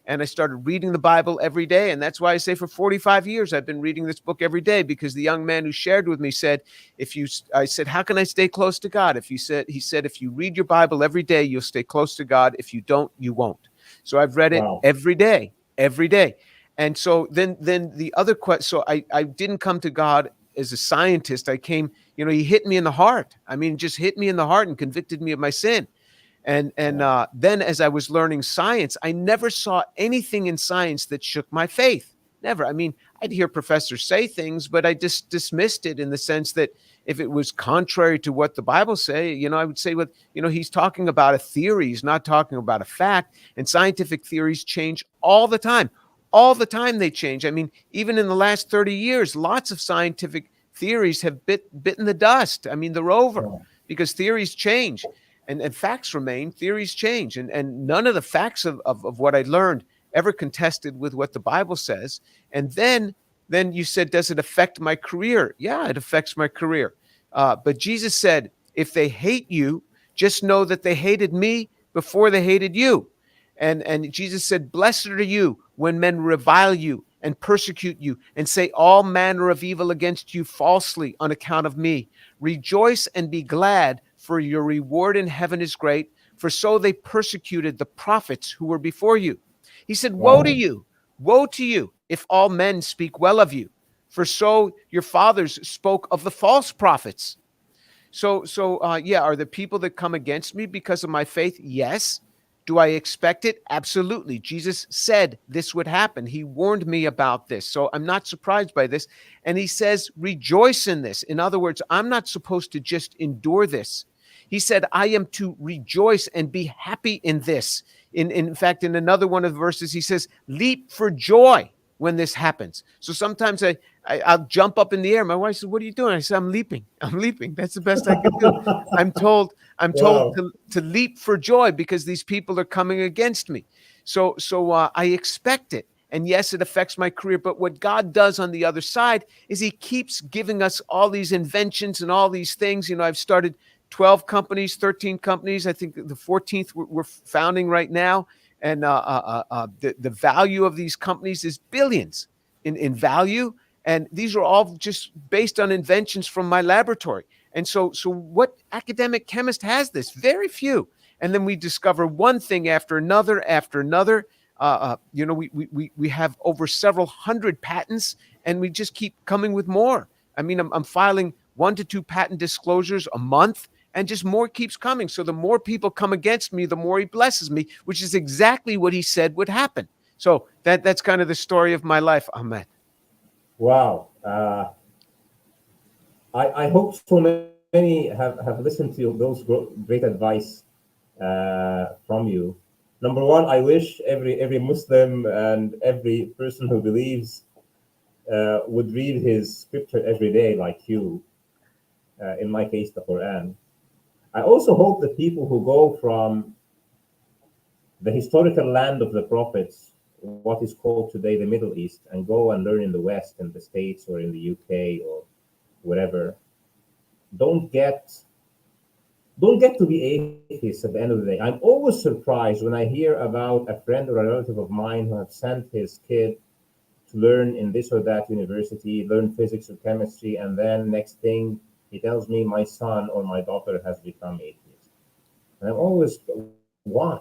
And I started reading the Bible every day. And that's why I say for 45 years, I've been reading this book every day, because the young man who shared with me said, I said, how can I stay close to God? He said, if you read your Bible every day, you'll stay close to God. If you don't, you won't. So I've read it every day. And so then the other question, so I didn't come to God as a scientist. I came, he hit me in the heart. I mean, just hit me in the heart and convicted me of my sin. And then as I was learning science, I never saw anything in science that shook my faith. Never. I mean, I'd hear professors say things, but I just dismissed it in the sense that if it was contrary to what the Bible say, I would say, he's talking about a theory. He's not talking about a fact. And scientific theories change all the time. All the time they change. I mean, even in the last 30 years, lots of scientific theories have bitten the dust. I mean, they're over because theories change. And facts remain, theories change. And none of the facts of what I learned ever contested with what the Bible says. And then you said, does it affect my career? Yeah, it affects my career. But Jesus said, if they hate you, just know that they hated me before they hated you. And Jesus said, blessed are you when men revile you and persecute you and say all manner of evil against you falsely on account of me. Rejoice and be glad, for your reward in heaven is great, for so they persecuted the prophets who were before you. He said, woe to you, if all men speak well of you, for so your fathers spoke of the false prophets. Yeah, are the people that come against me because of my faith? Yes. Do I expect it? Absolutely. Jesus said this would happen. He warned me about this. So I'm not surprised by this. And he says, rejoice in this. In other words, I'm not supposed to just endure this. He said, I am to rejoice and be happy in this. In fact, in another one of the verses, he says, leap for joy when this happens. So sometimes I'll jump up in the air. My wife says, what are you doing? I said, I'm leaping. I'm leaping. That's the best I could do. I'm told Wow. to leap for joy because these people are coming against me. So I expect it. And yes, it affects my career. But what God does on the other side is he keeps giving us all these inventions and all these things. You know, I've started 12 companies, 13 companies. I think the 14th we're founding right now. And the value of these companies is billions in value. And these are all just based on inventions from my laboratory. And so what academic chemist has this? Very few. And then we discover one thing after another, after another. We have over several hundred patents, and we just keep coming with more. I mean, I'm filing 1 to 2 patent disclosures a month, and just more keeps coming. So the more people come against me, the more he blesses me, which is exactly what he said would happen. So that's kind of the story of my life, Ahmed. Wow. I hope so many have listened to those great advice from you. Number one, I wish every Muslim and every person who believes would read his scripture every day, like you. In my case, the Quran. I also hope that people who go from the historical land of the prophets, what is called today the Middle East, and go and learn in the West, in the States, or in the UK, or wherever, don't get to be atheists at the end of the day. I'm always surprised when I hear about a friend or a relative of mine who have sent his kid to learn in this or that university, learn physics or chemistry, and then next thing he tells me my son or my daughter has become atheist. And I'm always, why?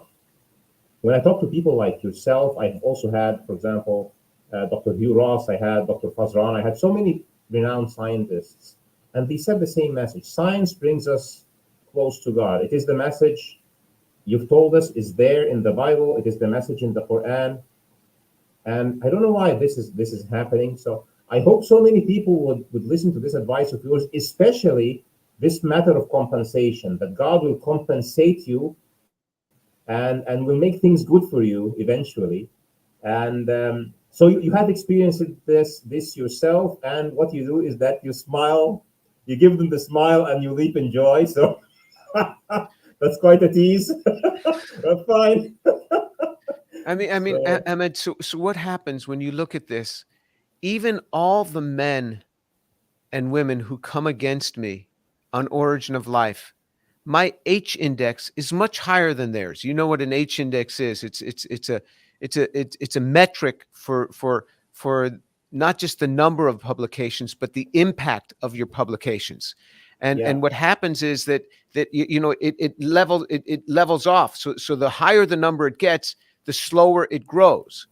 When I talk to people like yourself, I've also had, for example, Dr. Hugh Ross, I had Dr. Fazran, I had so many renowned scientists, and they said the same message. Science brings us close to God. It is the message you've told us is there in the Bible. It is the message in the Quran. And I don't know why this is happening. So I hope so many people would listen to this advice of yours, especially this matter of compensation, that God will compensate you and will make things good for you eventually. And so you have experienced this yourself, and what you do is that you smile, you give them the smile, and you leap in joy. So that's quite a tease. But fine. So, Ahmed, so what happens when you look at this? Even all the men and women who come against me on Origin of Life, my H index is much higher than theirs. You know what an H index is? It's a metric for not just the number of publications, but the impact of your publications. yeah. And what happens is that it levels off. So the higher the number it gets, the slower it grows.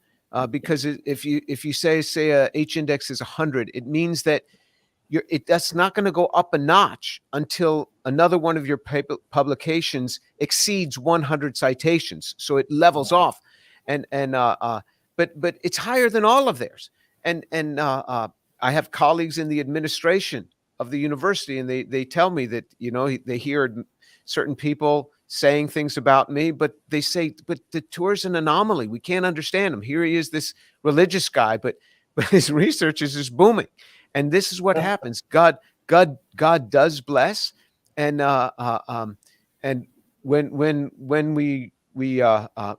Because if you say a H index is 100, it means that that's not going to go up a notch until another one of your publications exceeds 100 citations. So it levels off, but it's higher than all of theirs. And I have colleagues in the administration of the university, and they tell me that they hear certain people saying things about me, but they say, but the tour's an anomaly. We can't understand him. Here he is, this religious guy, but his research is just booming. And this is what happens. God does bless, and when we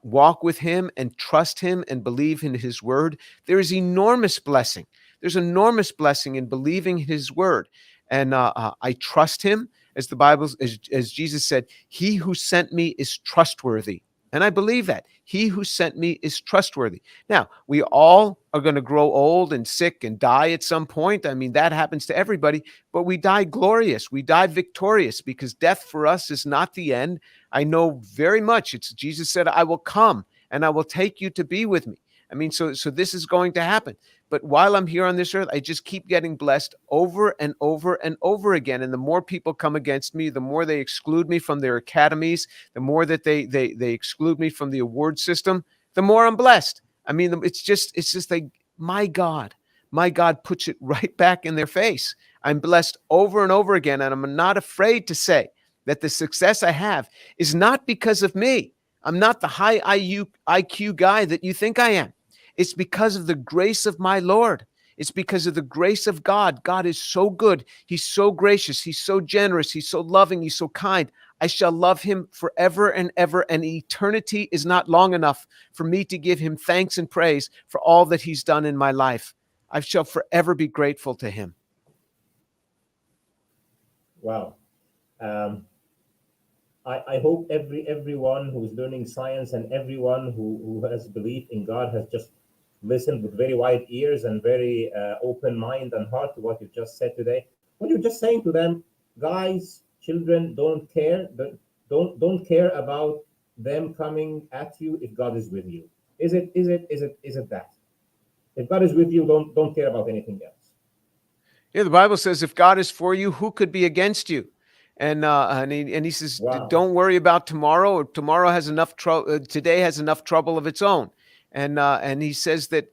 walk with Him and trust Him and believe in His word, there is enormous blessing. There's enormous blessing in believing His word, and I trust Him, as the Bible, as Jesus said, "He who sent me is trustworthy." And I believe that. He who sent me is trustworthy. Now, we all are going to grow old and sick and die at some point. I mean, that happens to everybody, but we die glorious. We die victorious, because death for us is not the end. I know very much. Jesus said, I will come and I will take you to be with me. I mean, so this is going to happen. But while I'm here on this earth, I just keep getting blessed over and over and over again. And the more people come against me, the more they exclude me from their academies, the more that they exclude me from the award system, the more I'm blessed. I mean, it's just like my God puts it right back in their face. I'm blessed over and over again, and I'm not afraid to say that the success I have is not because of me. I'm not the high IQ guy that you think I am. It's because of the grace of my Lord. It's because of the grace of God. God is so good. He's so gracious. He's so generous. He's so loving. He's so kind. I shall love him forever and ever, and eternity is not long enough for me to give him thanks and praise for all that he's done in my life. I shall forever be grateful to him. Wow. I hope everyone who's learning science and everyone who has belief in God has just listened with very wide ears and very open mind and heart to what you've just said today. What you're just saying to them, guys, children, don't care. Don't care about them coming at you if God is with you. Is it that? If God is with you, don't care about anything else. Yeah, the Bible says, if God is for you, who could be against you? And he says, Wow. don't worry about tomorrow. Or tomorrow has enough trouble. Today has enough trouble of its own. And he says that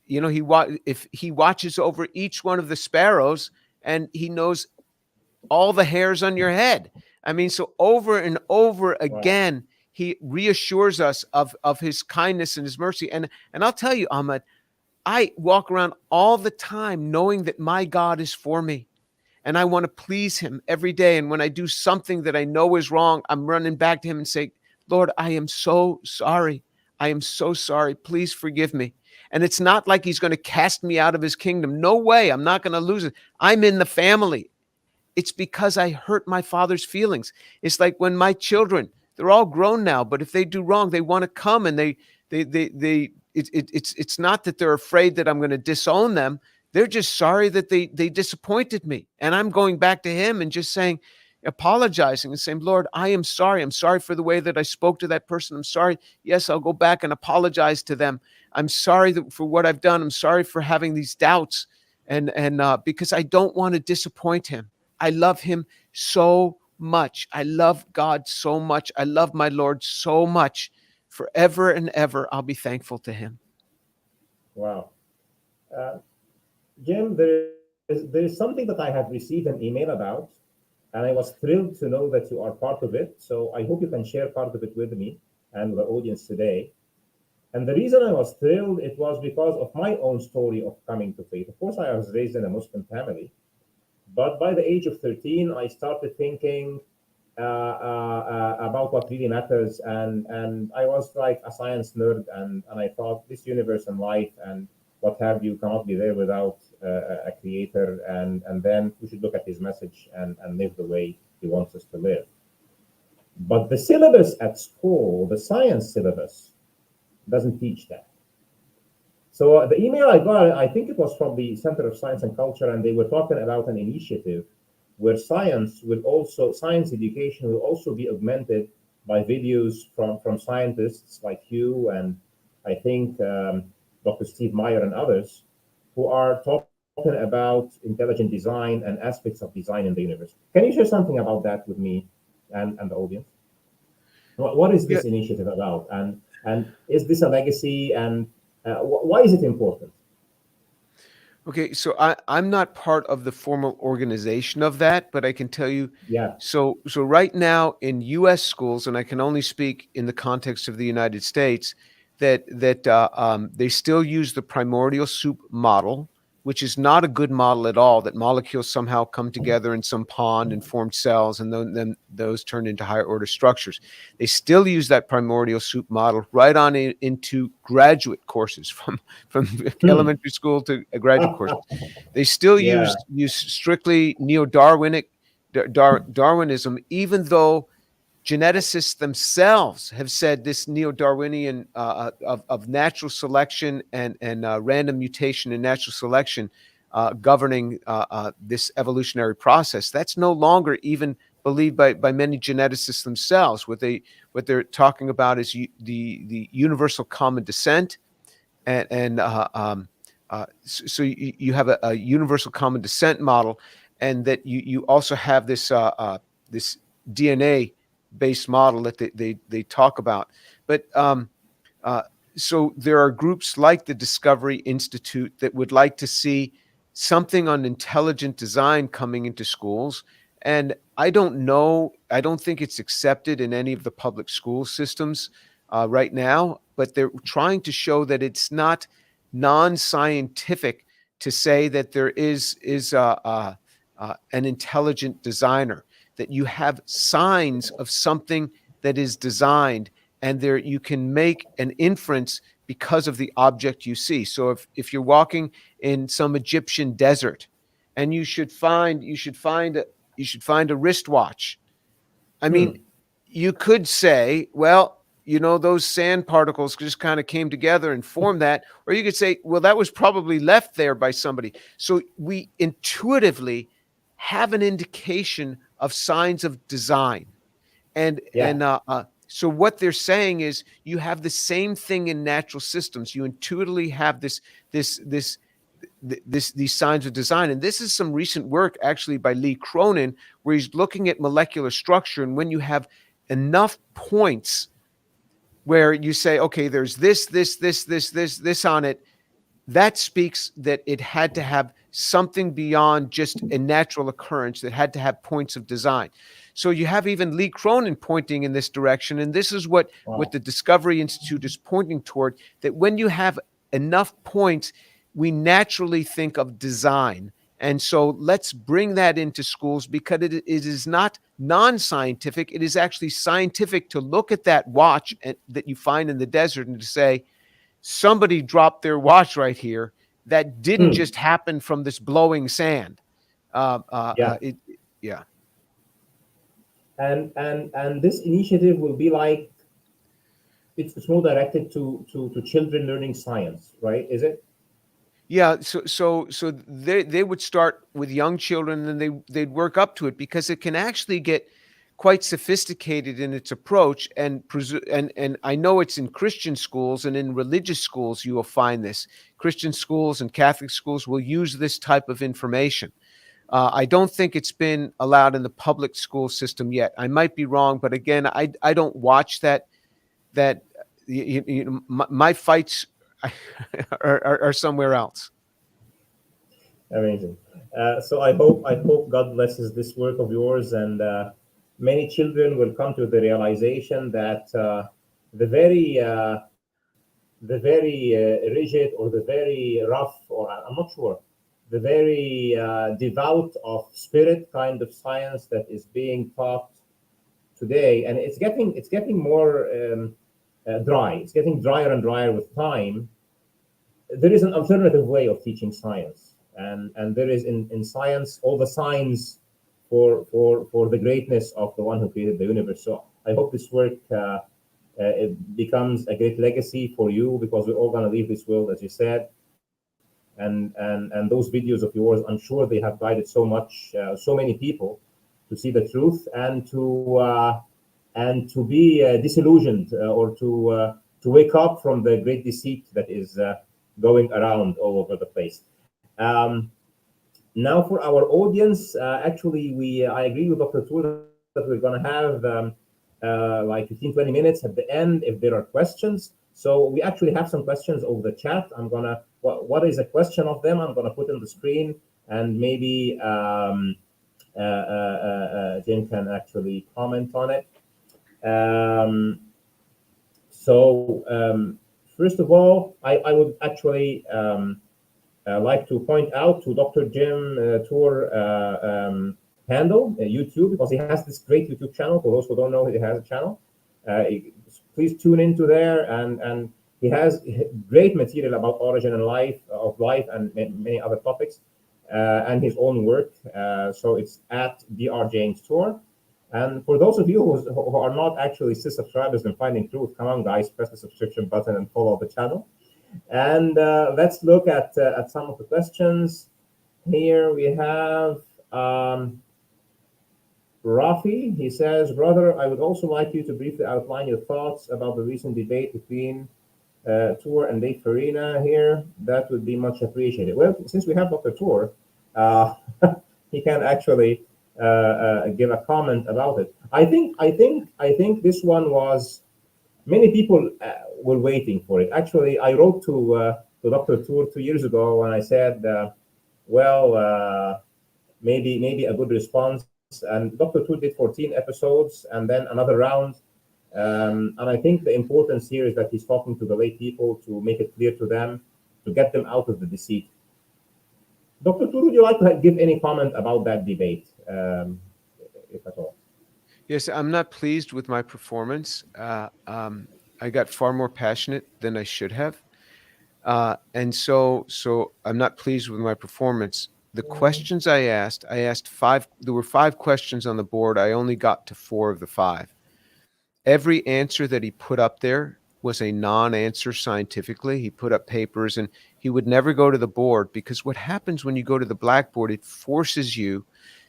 if he watches over each one of the sparrows, and he knows all the hairs on your head. I mean, so over and over again, he reassures us of his kindness and his mercy. And I'll tell you, Ahmed, I walk around all the time knowing that my God is for me, and I want to please him every day. And when I do something that I know is wrong, I'm running back to him and say, Lord, I am so sorry. I am so sorry. Please forgive me. And it's not like he's going to cast me out of his kingdom. No way. I'm not going to lose it. I'm in the family. It's because I hurt my father's feelings. It's like when my children, they're all grown now, but if they do wrong, they want to come, and it's not that they're afraid that I'm going to disown them. They're just sorry that they disappointed me. And I'm going back to him and just apologizing and saying, Lord, I am sorry. I'm sorry for the way that I spoke to that person. I'm sorry. Yes, I'll go back and apologize to them. I'm sorry for what I've done. I'm sorry for having these doubts, and because I don't want to disappoint him. I love him so much. I love God so much. I love my Lord so much. Forever and ever, I'll be thankful to him. Wow. Jim, there is something that I have received an email about, and I was thrilled to know that you are part of it. So I hope you can share part of it with me and the audience today. And the reason I was thrilled, it was because of my own story of coming to faith. Of course, I was raised in a Muslim family, but by the age of 13, I started thinking about what really matters, and I was like a science nerd, and I thought this universe and life and what have you cannot be there without a creator, and then we should look at his message and live the way he wants us to live. But the syllabus at school, the science syllabus, doesn't teach that. So the email I got, I think it was from the Center of Science and Culture, and they were talking about an initiative where science education will also be augmented by videos from scientists like you and I think Dr. Steve Meyer and others, who are talking about intelligent design and aspects of design in the universe. Can you share something about that with me and the audience? What is this initiative about? And is this a legacy? And why is it important? Okay, so I'm not part of the formal organization of that, but I can tell you. Yeah. So right now in U.S. schools, and I can only speak in the context of the United States, that they still use the primordial soup model, which is not a good model at all. That molecules somehow come together in some pond and form cells, and then those turn into higher order structures. They still use that primordial soup model right on into graduate courses, from elementary school to graduate courses. They still use strictly Darwinism, even though geneticists themselves have said this neo-Darwinian of natural selection and random mutation and natural selection governing this evolutionary process. That's no longer even believed by many geneticists themselves. What they're talking about is the universal common descent, so you have a universal common descent model, and that you also have this this DNA based model that they talk about. But so there are groups like the Discovery Institute that would like to see something on intelligent design coming into schools. And I don't know, I don't think it's accepted in any of the public school systems right now, but they're trying to show that it's not non-scientific to say that there is an intelligent designer, that you have signs of something that is designed, and there you can make an inference because of the object you see. So if you're walking in some Egyptian desert and you should find a wristwatch, I mean, you could say, well, those sand particles just kind of came together and formed that. Or you could say, well, that was probably left there by somebody. So we intuitively have an indication of signs of design. And so what they're saying is you have the same thing in natural systems. You intuitively have these signs of design. And this is some recent work actually by Lee Cronin, where he's looking at molecular structure. And when you have enough points where you say, okay, there's this on it, that speaks that it had to have something beyond just a natural occurrence, that had to have points of design. So you have even Lee Cronin pointing in this direction. And this is what the Discovery Institute is pointing toward, that when you have enough points, we naturally think of design. And so let's bring that into schools, because it is not non-scientific. It is actually scientific to look at that watch that you find in the desert and to say, somebody dropped their watch right here. That didn't just happen from this blowing sand. Yeah. And this initiative will be like, it's more directed to children learning science, right? Is it? Yeah, so they would start with young children, and they'd work up to it, because it can actually get quite sophisticated in its approach. And I know it's in Christian schools and in religious schools you will find this. Christian schools and Catholic schools will use this type of information. I don't think it's been allowed in the public school system yet. I might be wrong, but again, I don't watch that. My fights are somewhere else. Amazing. So I hope God blesses this work of yours, and many children will come to the realization that the very rigid, or the very rough, or I'm not sure, the very devout of spirit kind of science that is being taught today, and it's getting more dry. It's getting drier and drier with time. There is an alternative way of teaching science, and there is in science all the signs for the greatness of the one who created the universe. So I hope this work it becomes a great legacy for you, because we're all going to leave this world, as you said. And those videos of yours, I'm sure they have guided so many people to see the truth, and to be disillusioned, or to wake up from the great deceit that is going around all over the place. Now for our audience, actually, I agree with Dr. Tour that we're going to have like 15-20 minutes at the end if there are questions. So we actually have some questions over the chat. I'm gonna, what is a question of them? I'm gonna put on the screen, and maybe Jim can actually comment on it. First of all, I would actually like to point out to Dr. Jim Tour handle, YouTube, because he has this great YouTube channel. For those who don't know, he has a channel. Please tune into there, and he has great material about origin and life and many other topics, and his own work. So it's at Dr. James Tour. And for those of you who are not actually subscribers in Finding Truth, come on, guys, press the subscription button and follow the channel. And let's look at some of the questions. Here we have, Rafi, he says, brother, I would also like you to briefly outline your thoughts about the recent debate between Tour and Dave Farina here. That would be much appreciated. Well, since we have Dr. Tour, uh, he can actually give a comment about it. I think this one was many people were waiting for it. Actually, I wrote to Dr. Tour 2 years ago when I said, well, maybe a good response. And Dr. Tour did 14 episodes and then another round. And I think the importance here is that he's talking to the lay people to make it clear to them, to get them out of the deceit. Dr. Tour, would you like to give any comment about that debate, if at all? Yes, I'm not pleased with my performance. I got far more passionate than I should have. And so I'm not pleased with my performance. The questions I asked five, there were 5 questions on the board. I only got to 4 of the 5. Every answer that he put up there was a non-answer scientifically. He put up papers and he would never go to the board, because what happens when you go to the blackboard, it forces you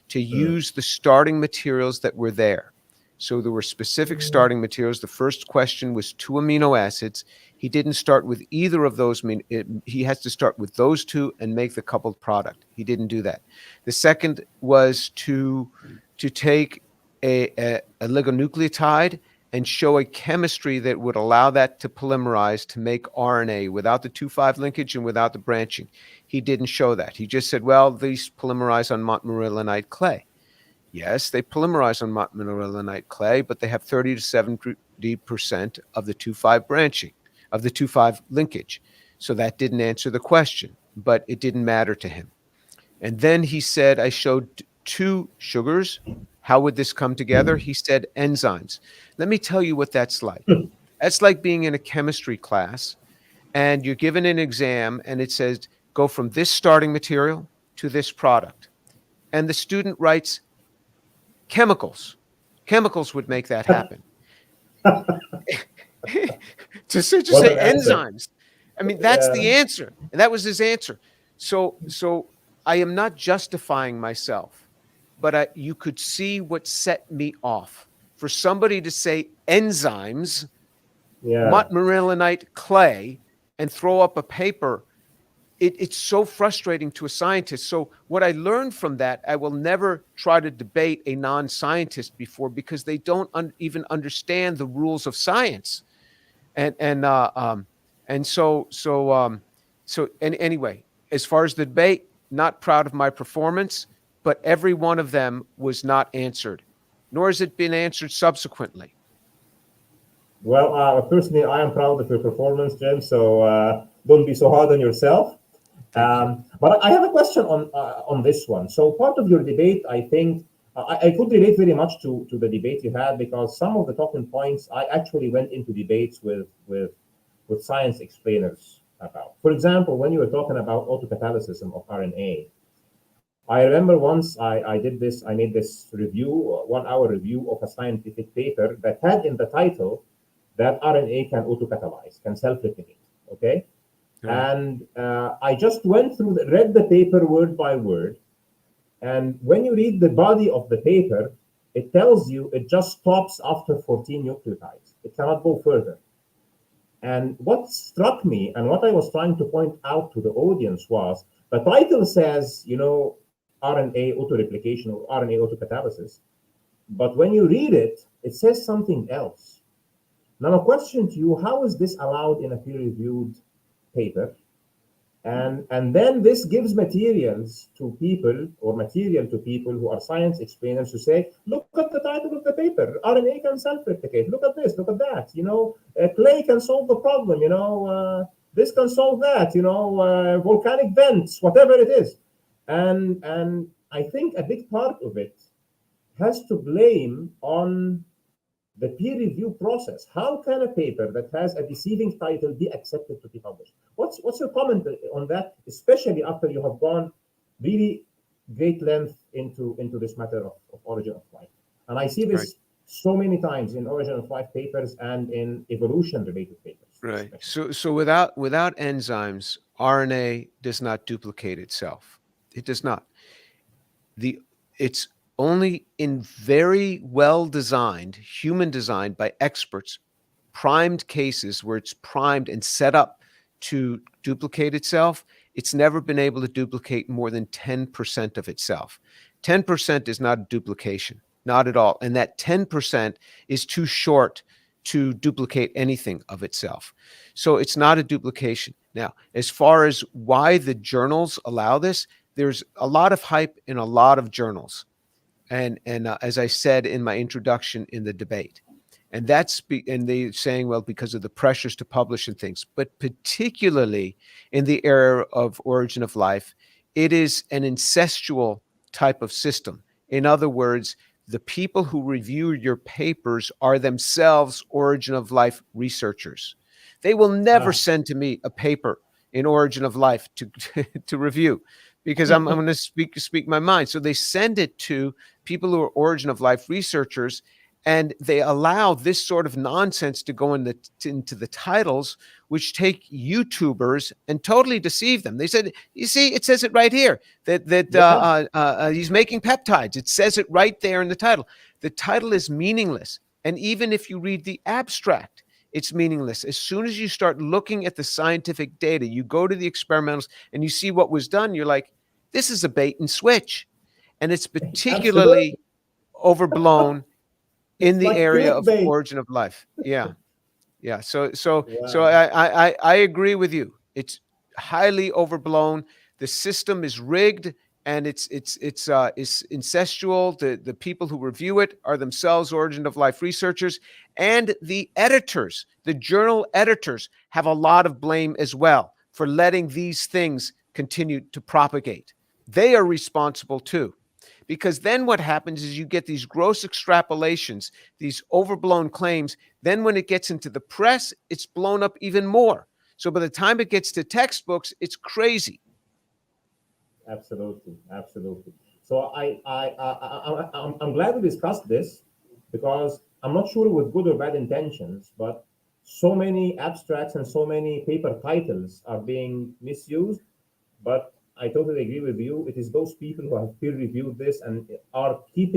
to use the starting materials that were there. So there were specific starting materials. The first question was 2 amino acids. He didn't start with either of those. He has to start with those 2 and make the coupled product. He didn't do that. The second was to take a oligonucleotide and show a chemistry that would allow that to polymerize to make RNA without the 2,5 linkage and without the branching. He didn't show that. He just said, well, these polymerize on montmorillonite clay. Yes, they polymerize on montmorillonite clay, but they have 30 to 70% of the 2,5 branching, of the 2,5 linkage. So that didn't answer the question, but it didn't matter to him. And then he said, I showed 2 sugars. How would this come together? He said enzymes. Let me tell you what that's like. That's like being in a chemistry class and you're given an exam and it says, go from this starting material to this product. And the student writes chemicals. Chemicals would make that happen. to say enzymes. I mean, that's the answer. And that was his answer. So I am not justifying myself, but you could see what set me off. For somebody to say enzymes, montmorillonite clay, and throw up a paper, it's so frustrating to a scientist. So what I learned from that, I will never try to debate a non-scientist before, because they don't even understand the rules of science. Anyway, as far as the debate, not proud of my performance, but every one of them was not answered, nor has it been answered subsequently. Well, personally, I am proud of your performance, Jim. So don't be so hard on yourself. But I have a question on this one. So part of your debate, I think, I could relate very much to the debate you had, because some of the talking points I actually went into debates with science explainers about. For example, when you were talking about autocatalysis of RNA, I remember once I made this review, 1-hour review of a scientific paper that had in the title that RNA can autocatalyze, can self-replicate, okay? And I just went through, read the paper word by word. And when you read the body of the paper, it tells you it just stops after 14 nucleotides. It cannot go further. And what struck me and what I was trying to point out to the audience was, the title says, RNA autoreplication or RNA autocatalysis. But when you read it, it says something else. Now, a question to you, how is this allowed in a peer-reviewed paper? And then this gives material to people who are science explainers to say, look at the title of the paper, RNA can self-replicate, look at this, look at that, clay can solve the problem, this can solve that, volcanic vents, whatever it is. And I think a big part of it has to blame on the peer review process. How can a paper that has a deceiving title be accepted to be published? What's your comment on that, especially after you have gone really great length into this matter of origin of life? And I see this so many times in origin of life papers and in evolution related papers. Right. So without enzymes, RNA does not duplicate itself. It does not. It's only in very well designed, human designed by experts, primed cases where it's primed and set up to duplicate itself, it's never been able to duplicate more than 10% of itself. 10% is not a duplication, not at all. And that 10% is too short to duplicate anything of itself. So it's not a duplication. Now, as far as why the journals allow this, there's a lot of hype in a lot of journals. And as I said in my introduction in the debate, and and they saying, well, because of the pressures to publish and things, but particularly in the era of Origin of Life, it is an incestual type of system. In other words, the people who review your papers are themselves Origin of Life researchers. They will never send to me a paper in Origin of Life to review, because I'm going to speak my mind. So they send it to people who are Origin of Life researchers, and they allow this sort of nonsense to go into the titles, which take YouTubers and totally deceive them. They said, you see, it says it right here that he's making peptides. It says it right there in the title. The title is meaningless. And even if you read the abstract, it's meaningless. As soon as you start looking at the scientific data, you go to the experimentals and you see what was done, you're like, this is a bait and switch. And it's particularly overblown in the area of Origin of Life. Yeah. Yeah. So I agree with you. It's highly overblown. The system is rigged, and it's incestual. The people who review it are themselves Origin of Life researchers, and the editors, the journal editors, have a lot of blame as well for letting these things continue to propagate. They are responsible too. Because then what happens is you get these gross extrapolations, these overblown claims. Then when it gets into the press, it's blown up even more. So by the time it gets to textbooks, it's crazy. Absolutely, absolutely. So I'm glad we discussed this, because I'm not sure with good or bad intentions, but so many abstracts and so many paper titles are being misused. But I totally agree with you. It is those people who have peer reviewed this and are keep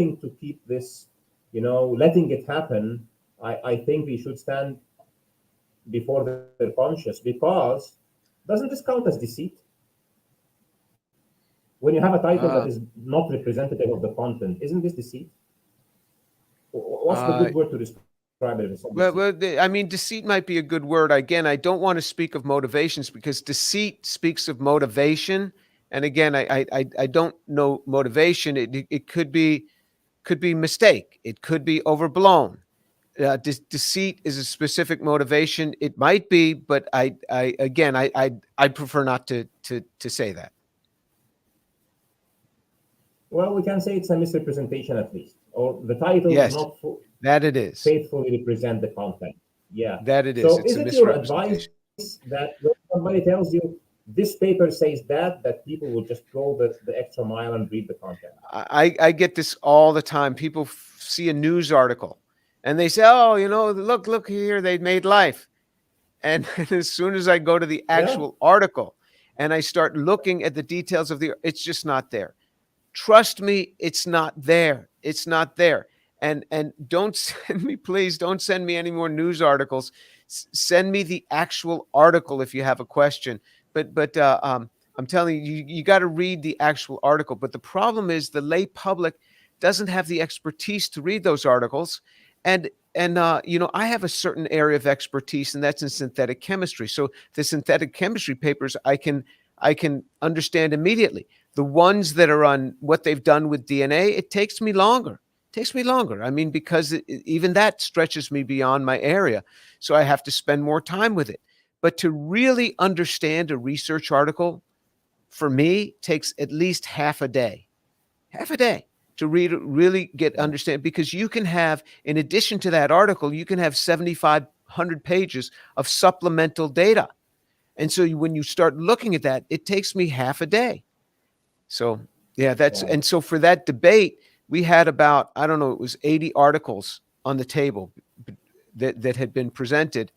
this, letting it happen. I think we should stand before their conscience, because doesn't this count as deceit? When you have a title that is not representative of the content, isn't this deceit? What's the good word to describe it? Well, I mean, deceit might be a good word. Again, I don't want to speak of motivations, because deceit speaks of motivation. And again, I don't know motivation. It could be mistake. It could be overblown. Deceit is a specific motivation. It might be, but I prefer not to say that. Well, we can say it's a misrepresentation, at least, or the title Yes, does not that it is faithfully represent the content. Yeah, that it is. So It's is a it your misrepresentation. advice that when somebody tells you this paper says that people will just go the extra mile and read the content? I get this all the time. People see a news article and they say, oh, look here, they made life. And as soon as I go to the actual article and I start looking at the details of it's just not there. Trust me, it's not there. It's not there. And don't send me, please, don't send me any more news articles. Send me the actual article if you have a question. But I'm telling you, you got to read the actual article. But the problem is the lay public doesn't have the expertise to read those articles. And I have a certain area of expertise, and that's in synthetic chemistry. So the synthetic chemistry papers I can understand immediately. The ones that are on what they've done with DNA, it takes me longer. I mean, because even that stretches me beyond my area. So I have to spend more time with it. But to really understand a research article, for me, takes at least half a day to really understand, because you can have, in addition to that article, you can have 7,500 pages of supplemental data. And so when you start looking at that, it takes me half a day. So yeah, and so for that debate, we had about, I don't know, it was 80 articles on the table that had been presented.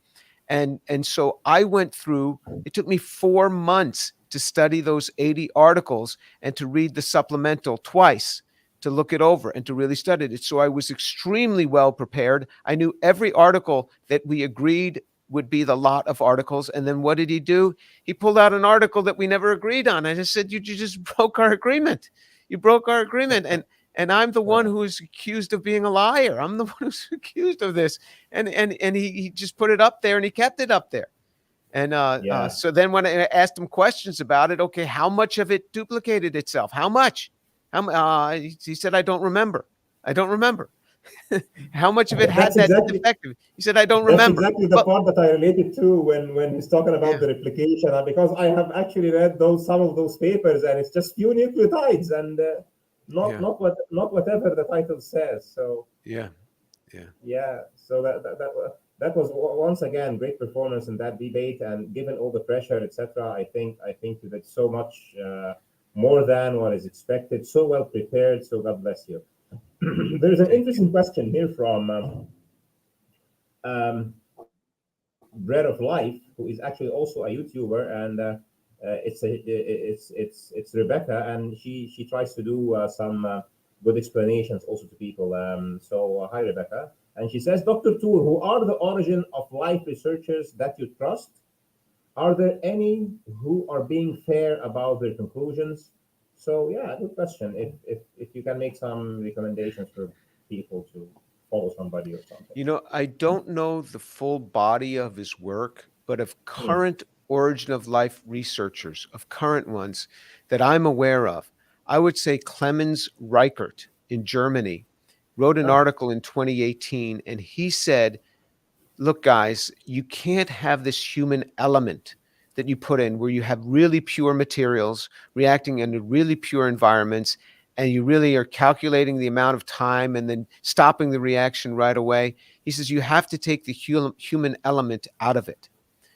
And so I went through, it took me 4 months to study those 80 articles and to read the supplemental twice, to look it over and to really study it. So I was extremely well prepared. I knew every article that we agreed would be the lot of articles. And then what did he do? He pulled out an article that we never agreed on. I just said, you just broke our agreement. You broke our agreement. And I'm the one who is accused of being a liar. I'm the one who's accused of this. And he just put it up there and he kept it up there. And so then when I asked him questions about it, okay, how much of it duplicated itself? How much? He said, I don't remember. I don't remember. How much of it had that defective? He said, I don't remember. That's exactly the part that I related to when he's talking about the replication, because I have actually read some of those papers, and it's just few nucleotides and not whatever the title says. So so that was once again great performance in that debate, and given all the pressure, etc., I think that so much more than what is expected, so well prepared. So God bless you. There's an interesting question here from Bread of Life, who is actually also a YouTuber, and it's Rebecca, and she tries to do some good explanations also to people. So hi, Rebecca. And she says, Dr. Tour, who are the origin of life researchers that you trust? Are there any who are being fair about their conclusions? So yeah, good question. If you can make some recommendations for people to follow somebody or something. You know, I don't know the full body of his work, but of current origin of life researchers, of current ones that I'm aware of, I would say Clemens Reichert in Germany wrote an article in 2018, and he said, look, guys, you can't have this human element that you put in where you have really pure materials reacting in really pure environments, and you really are calculating the amount of time and then stopping the reaction right away. He says you have to take the human element out of it.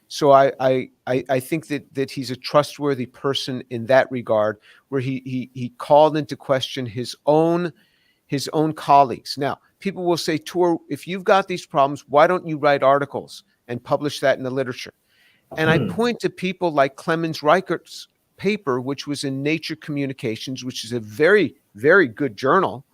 So I think that he's a trustworthy person in that regard, where he called into question his own colleagues. Now, people will say, Tour, if you've got these problems, why don't you write articles and publish that in the literature? And I point to people like Clemens Reichert's paper, which was in Nature Communications, which is a very, very good journal,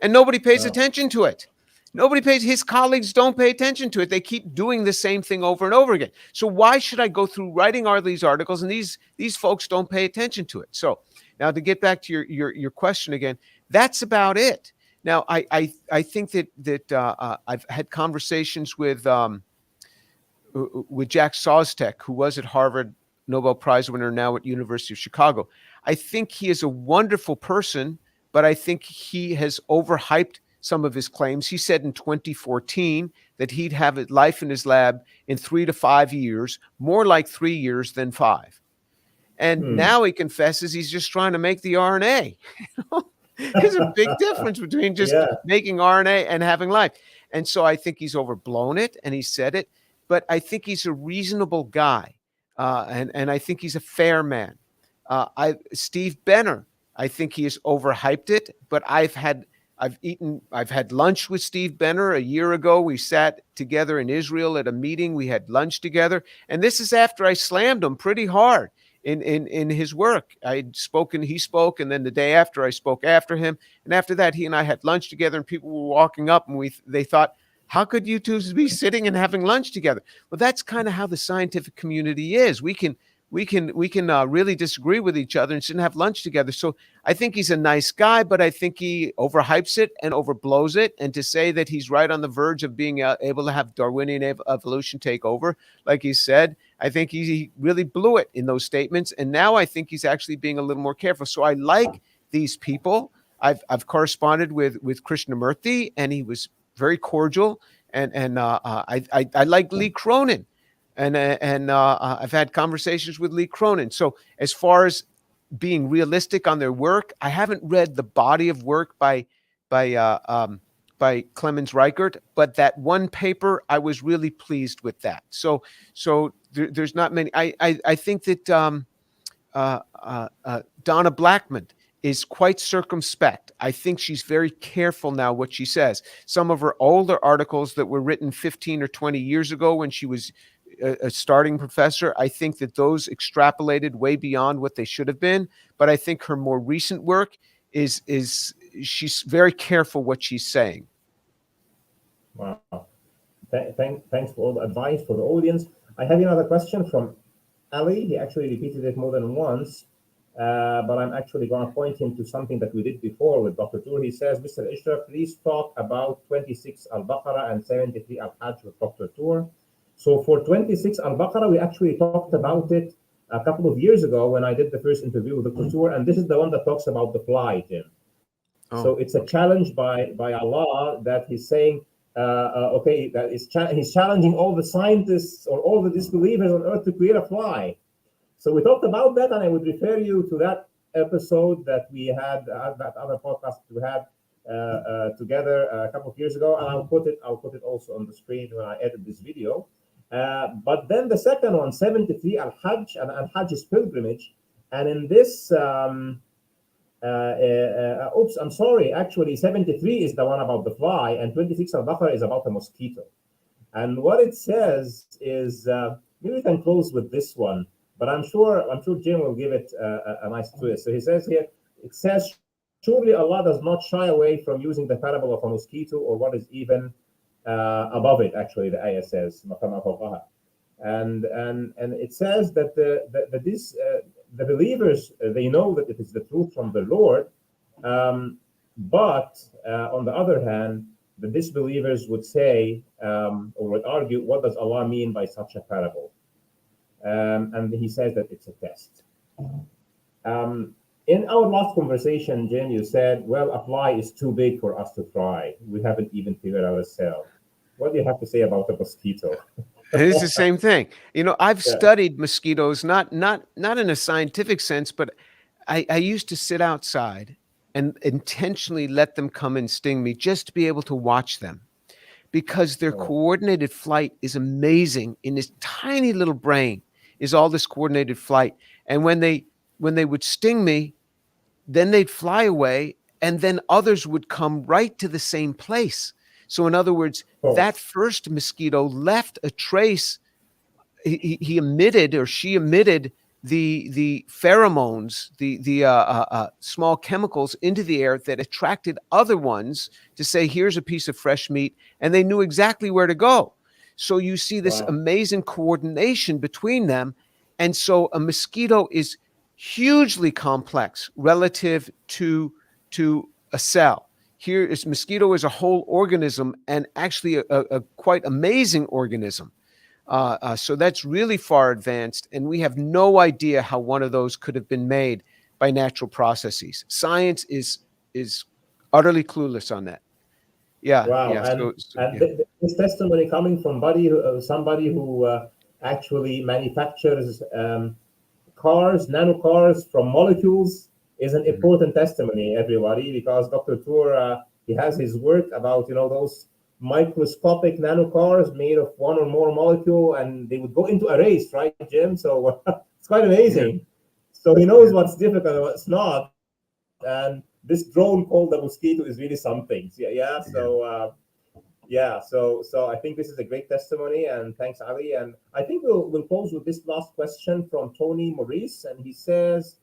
and nobody pays attention to it. His colleagues don't pay attention to it. They keep doing the same thing over and over again. So why should I go through writing all these articles and these folks don't pay attention to it? So now to get back to your question again, that's about it. Now, I think that I've had conversations with Jack Sostek, who was at Harvard, Nobel Prize winner, now at University of Chicago. I think he is a wonderful person, but I think he has overhyped some of his claims. He said in 2014 that he'd have life in his lab in 3 to 5 years, more like 3 years than 5. And now he confesses he's just trying to make the RNA. There's a big difference between just making RNA and having life. And so I think he's overblown it, and he said it, but I think he's a reasonable guy. And I think he's a fair man. Steve Benner, I think he has overhyped it, but I've had lunch with Steve Benner a year ago. We sat together in Israel at a meeting. We had lunch together. And this is after I slammed him pretty hard in his work. He spoke, and then the day after I spoke after him. And after that, he and I had lunch together, and people were walking up, and they thought, how could you two be sitting and having lunch together? Well, that's kind of how the scientific community is. We can really disagree with each other and shouldn't have lunch together. So I think he's a nice guy, but I think he overhypes it and overblows it. And to say that he's right on the verge of being able to have Darwinian evolution take over, like he said, I think he really blew it in those statements. And now I think he's actually being a little more careful. So I like these people. I've corresponded with Krishnamurti, and he was very cordial, and I like Lee Cronin, and I've had conversations with Lee Cronin. So as far as being realistic on their work, I haven't read the body of work by Clemens Reichert, but that one paper, I was really pleased with that. So there's not many. I think that Donna Blackman is quite circumspect. I think she's very careful now what she says. Some of her older articles that were written 15 or 20 years ago when she was a starting professor, I think that those extrapolated way beyond what they should have been. But I think her more recent work is she's very careful what she's saying. Wow. Thanks for all the advice for the audience. I have another question from Ali. He actually repeated it more than once, but I'm actually going to point him to something that we did before with Dr. Tur. He says, Mr. Ishraf, please talk about 26 Al-Baqarah and 73 Al-Hajj with Dr. Tur. So for 26 Al-Baqarah, we actually talked about it a couple of years ago when I did the first interview with Dr. Tur, and this is the one that talks about the fly, Jim. Oh. So it's a challenge by Allah that he's saying, okay, that he's challenging all the scientists or all the disbelievers on earth to create a fly. So we talked about that, and I would refer you to that episode that we had, that other podcast we had together a couple of years ago, and I'll put it also on the screen when I edit this video. But then the second one, 73 Al-Hajj, and Al-Hajj is pilgrimage, and in this, oops, I'm sorry, actually 73 is the one about the fly, and 26 Al-Baqarah is about a mosquito. And what it says is, maybe we can close with this one, but I'm sure Jim will give it a nice twist. So he says here, it says, surely Allah does not shy away from using the parable of a mosquito or what is even above it. Actually, the ayah says, and it says that the believers, they know that it is the truth from the Lord, but on the other hand, the disbelievers would say or would argue, what does Allah mean by such a parable? And he says that it's a test. In our last conversation, Jim, you said, well, a fly is too big for us to try. We haven't even figured out a cell. What do you have to say about the mosquito? It's the same thing. You know, I've studied mosquitoes, not in a scientific sense, but I used to sit outside and intentionally let them come and sting me just to be able to watch them, because their coordinated flight is amazing. In this tiny little brain is all this coordinated flight. And when they would sting me, then they'd fly away, and then others would come right to the same place. So in other words, that first mosquito left a trace. He emitted, or she emitted, the pheromones, the small chemicals into the air that attracted other ones to say, here's a piece of fresh meat, and they knew exactly where to go. So you see this amazing coordination between them. And so a mosquito is hugely complex relative to a cell. Here is mosquito is a whole organism, and actually a quite amazing organism. So that's really far advanced, and we have no idea how one of those could have been made by natural processes. Science is utterly clueless on that. Yeah. Wow. Yeah. This testimony coming from somebody who actually manufactures cars, nano cars from molecules, is an important testimony, everybody, because Dr. Tur, he has his work about, those microscopic nano cars made of one or more molecule, and they would go into a race, right, Jim? So it's quite amazing. So he knows what's difficult and what's not. And this drone called the mosquito is really something. So I think this is a great testimony, and thanks, Ali. And I think we'll close with this last question from Tony Maurice, and he says,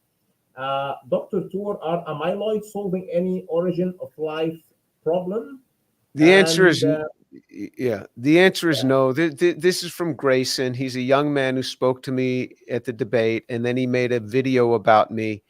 Dr. Tur, are amyloids solving any origin of life problem? The answer is The answer is no. This is from Grayson. He's a young man who spoke to me at the debate, and then he made a video about me.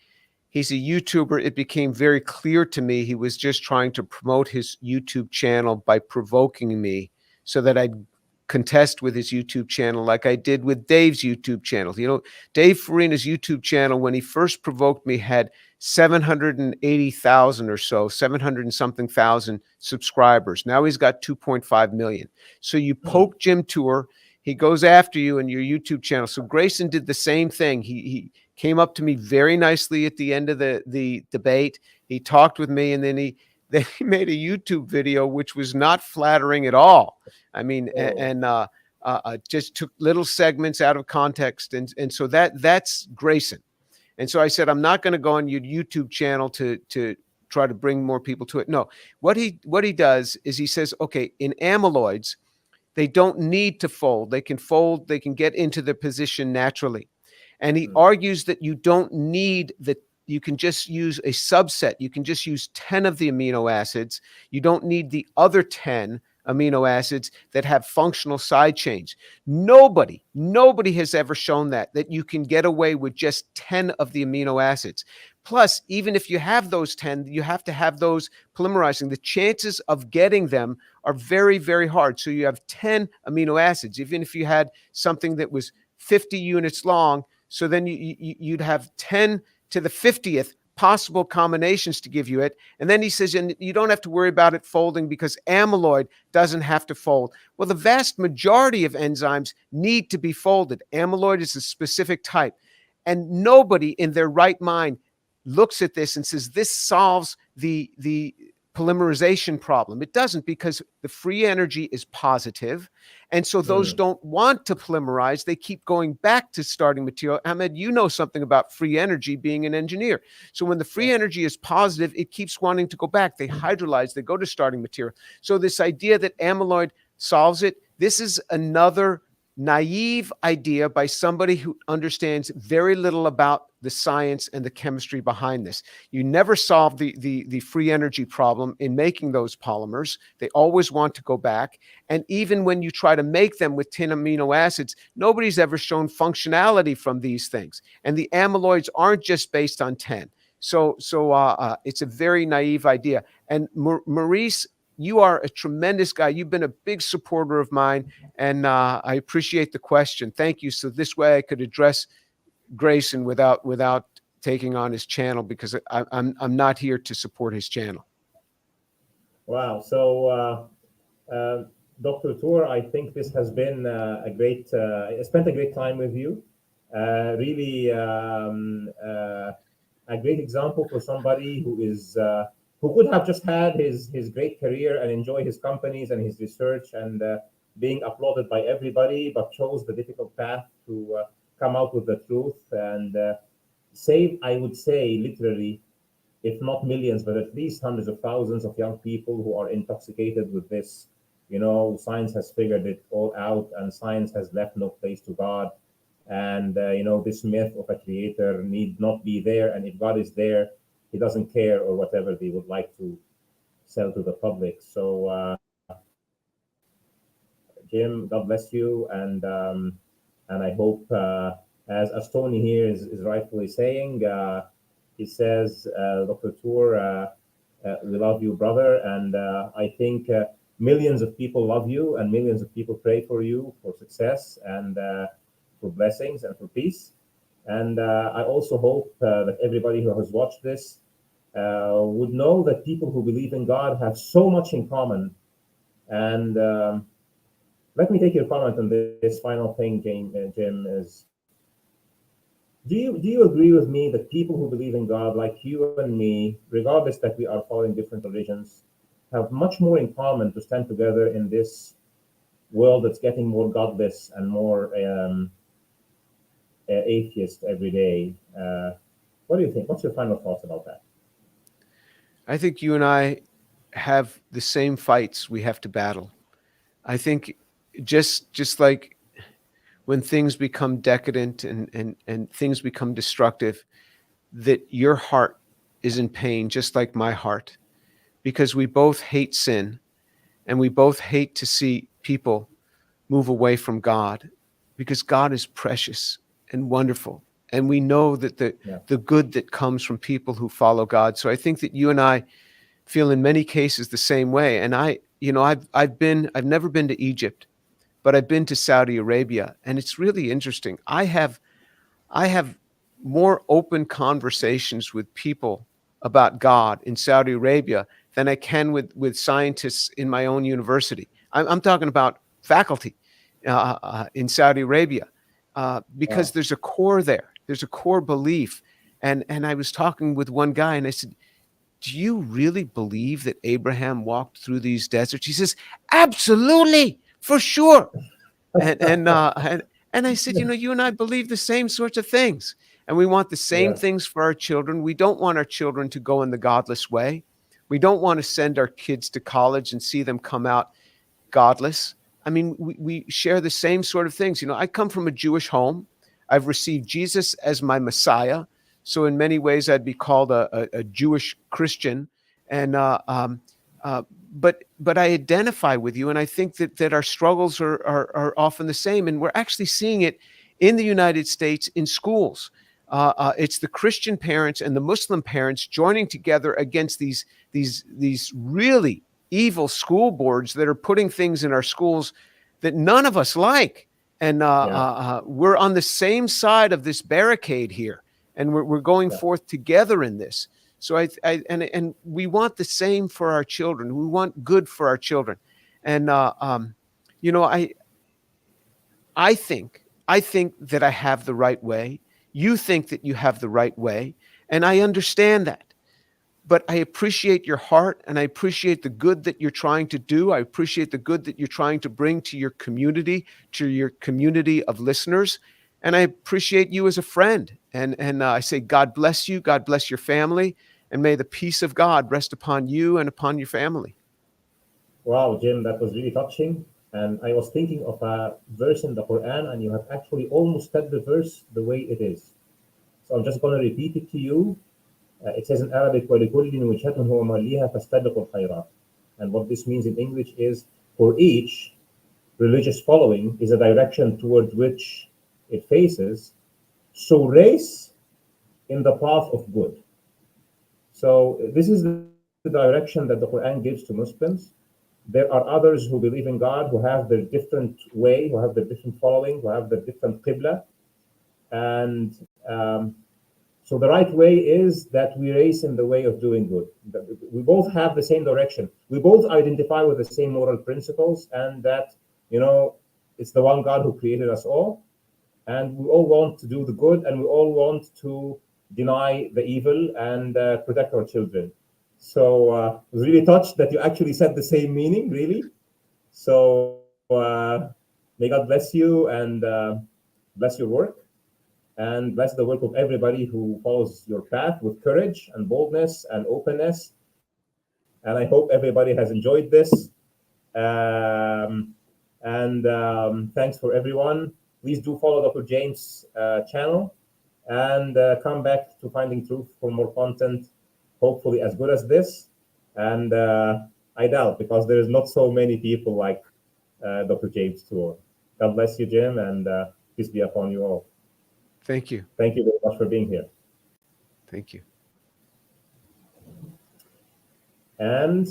He's a YouTuber. It became very clear to me he was just trying to promote his YouTube channel by provoking me so that I'd contest with his YouTube channel like I did with Dave's YouTube channel. You know, Dave Farina's YouTube channel, when he first provoked me, had 780,000 or so, 700 and something thousand subscribers. Now he's got 2.5 million. So you poke Jim Tur, he goes after you and your YouTube channel. So Grayson did the same thing. He came up to me very nicely at the end of the debate. He talked with me, and then he made a YouTube video which was not flattering at all. I mean, just took little segments out of context, and so that's Grayson. And so I said, I'm not going to go on your YouTube channel to try to bring more people to it. No, what he does is he says, okay, in amyloids, they don't need to fold. They can get into the position naturally. And he argues that you don't need the you can just use a subset. You can just use 10 of the amino acids. You don't need the other 10 amino acids that have functional side chains. Nobody has ever shown that you can get away with just 10 of the amino acids. Plus, even if you have those 10, you have to have those polymerizing. The chances of getting them are very, very hard. So you have 10 amino acids. Even if you had something that was 50 units long, so then you'd have 10 to the 50th possible combinations to give you it. And then he says, and you don't have to worry about it folding because amyloid doesn't have to fold. Well, the vast majority of enzymes need to be folded. Amyloid is a specific type. And nobody in their right mind looks at this and says, this solves the polymerization problem. It doesn't, because the free energy is positive. And so those don't want to polymerize. They keep going back to starting material. Ahmed, you know something about free energy being an engineer. So when the free energy is positive, it keeps wanting to go back. They hydrolyze, they go to starting material. So this idea that amyloid solves it, this is another naive idea by somebody who understands very little about the science and the chemistry behind this. You never solve the free energy problem in making those polymers. They always want to go back. And even when you try to make them with 10 amino acids, nobody's ever shown functionality from these things. And the amyloids aren't just based on 10. So it's a very naive idea. And Maurice, you are a tremendous guy. You've been a big supporter of mine, and I appreciate the question. Thank you. So this way I could address Grayson without taking on his channel, because I'm not here to support his channel. Wow. So, Dr. Tour, I think this has been a great. I spent a great time with you. Really, a great example for somebody who is. Who could have just had his great career and enjoy his companies and his research and being applauded by everybody, but chose the difficult path to come out with the truth and save, I would say, literally, if not millions, but at least hundreds of thousands of young people who are intoxicated with this. You know, science has figured it all out, and science has left no place to God. And, this myth of a creator need not be there. And if God is there, he doesn't care, or whatever they would like to sell to the public. So, Jim, God bless you, and I hope, as Tony here is rightfully saying, he says, Dr. Tour, we love you, brother, and I think millions of people love you, and millions of people pray for you for success and for blessings and for peace. And I also hope that everybody who has watched this would know that people who believe in God have so much in common. And let me take your comment on this final thing, Jim. Is do you agree with me that people who believe in God, like you and me, regardless that we are following different religions, have much more in common to stand together in this world that's getting more godless and more atheist every day? What do you think? What's your final thoughts about that? I think you and I have the same fights we have to battle. I think just like when things become decadent and things become destructive, that your heart is in pain, just like my heart, because we both hate sin and we both hate to see people move away from God, because God is precious and wonderful. And we know that the good that comes from people who follow God. So I think that you and I feel in many cases the same way. And I've never been to Egypt, but I've been to Saudi Arabia, and it's really interesting. I have more open conversations with people about God in Saudi Arabia than I can with scientists in my own university. I'm talking about faculty in Saudi Arabia, because there's a core there. There's a core belief. And I was talking with one guy, and I said, do you really believe that Abraham walked through these deserts? He says, absolutely, for sure. And I said, you and I believe the same sorts of things, and we want the same things for our children. We don't want our children to go in the godless way. We don't want to send our kids to college and see them come out godless. I mean, we share the same sort of things. I come from a Jewish home. I've received Jesus as my Messiah. So in many ways, I'd be called a Jewish Christian. And but I identify with you, and I think that our struggles are often the same, and we're actually seeing it in the United States in schools. It's the Christian parents and the Muslim parents joining together against these really evil school boards that are putting things in our schools that none of us like. And we're on the same side of this barricade here, and we're going forth together in this. So and we want the same for our children. We want good for our children. And you know, I think that I have the right way. You think that you have the right way, and I understand that. But I appreciate your heart, and I appreciate the good that you're trying to do. I appreciate the good that you're trying to bring to your community of listeners. And I appreciate you as a friend. And I say, God bless you. God bless your family. And may the peace of God rest upon you and upon your family. Wow, Jim, that was really touching. And I was thinking of a verse in the Quran, and you have actually almost said the verse the way it is. So I'm just going to repeat it to you. It says in Arabic, وَلِكُلٍّ وِجْهَةٌ هُوَ مَوَلِّيهَا فَاسْتَبِقُوا الْخَيْرَاتِ. And what this means in English is, for each religious following is a direction toward which it faces, so race in the path of good. So this is the direction that the Quran gives to Muslims. There are others who believe in God, who have their different way, who have their different following, who have their different qibla. And so the right way is that we race in the way of doing good. We both have the same direction. We both identify with the same moral principles, and that, you know, it's the one God who created us all. And we all want to do the good, and we all want to deny the evil and protect our children. So I was really touched that you actually said the same meaning, really. So may God bless you and bless your work, and bless the work of everybody who follows your path with courage and boldness and openness. And I hope everybody has enjoyed this. Thanks for everyone. Please do follow Dr. James' channel, and come back to Finding Truth for more content, hopefully as good as this. And I doubt, because there is not so many people like Dr. James Tour. God bless you, Jim, and peace be upon you all. Thank you. Thank you very much for being here. Thank you. And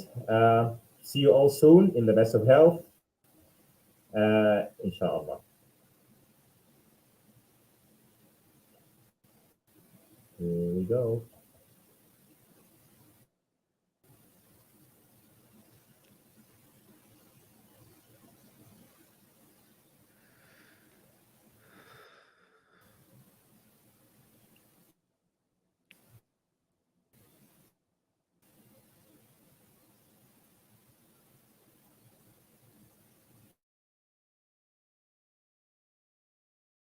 see you all soon in the best of health, inshallah. Here we go.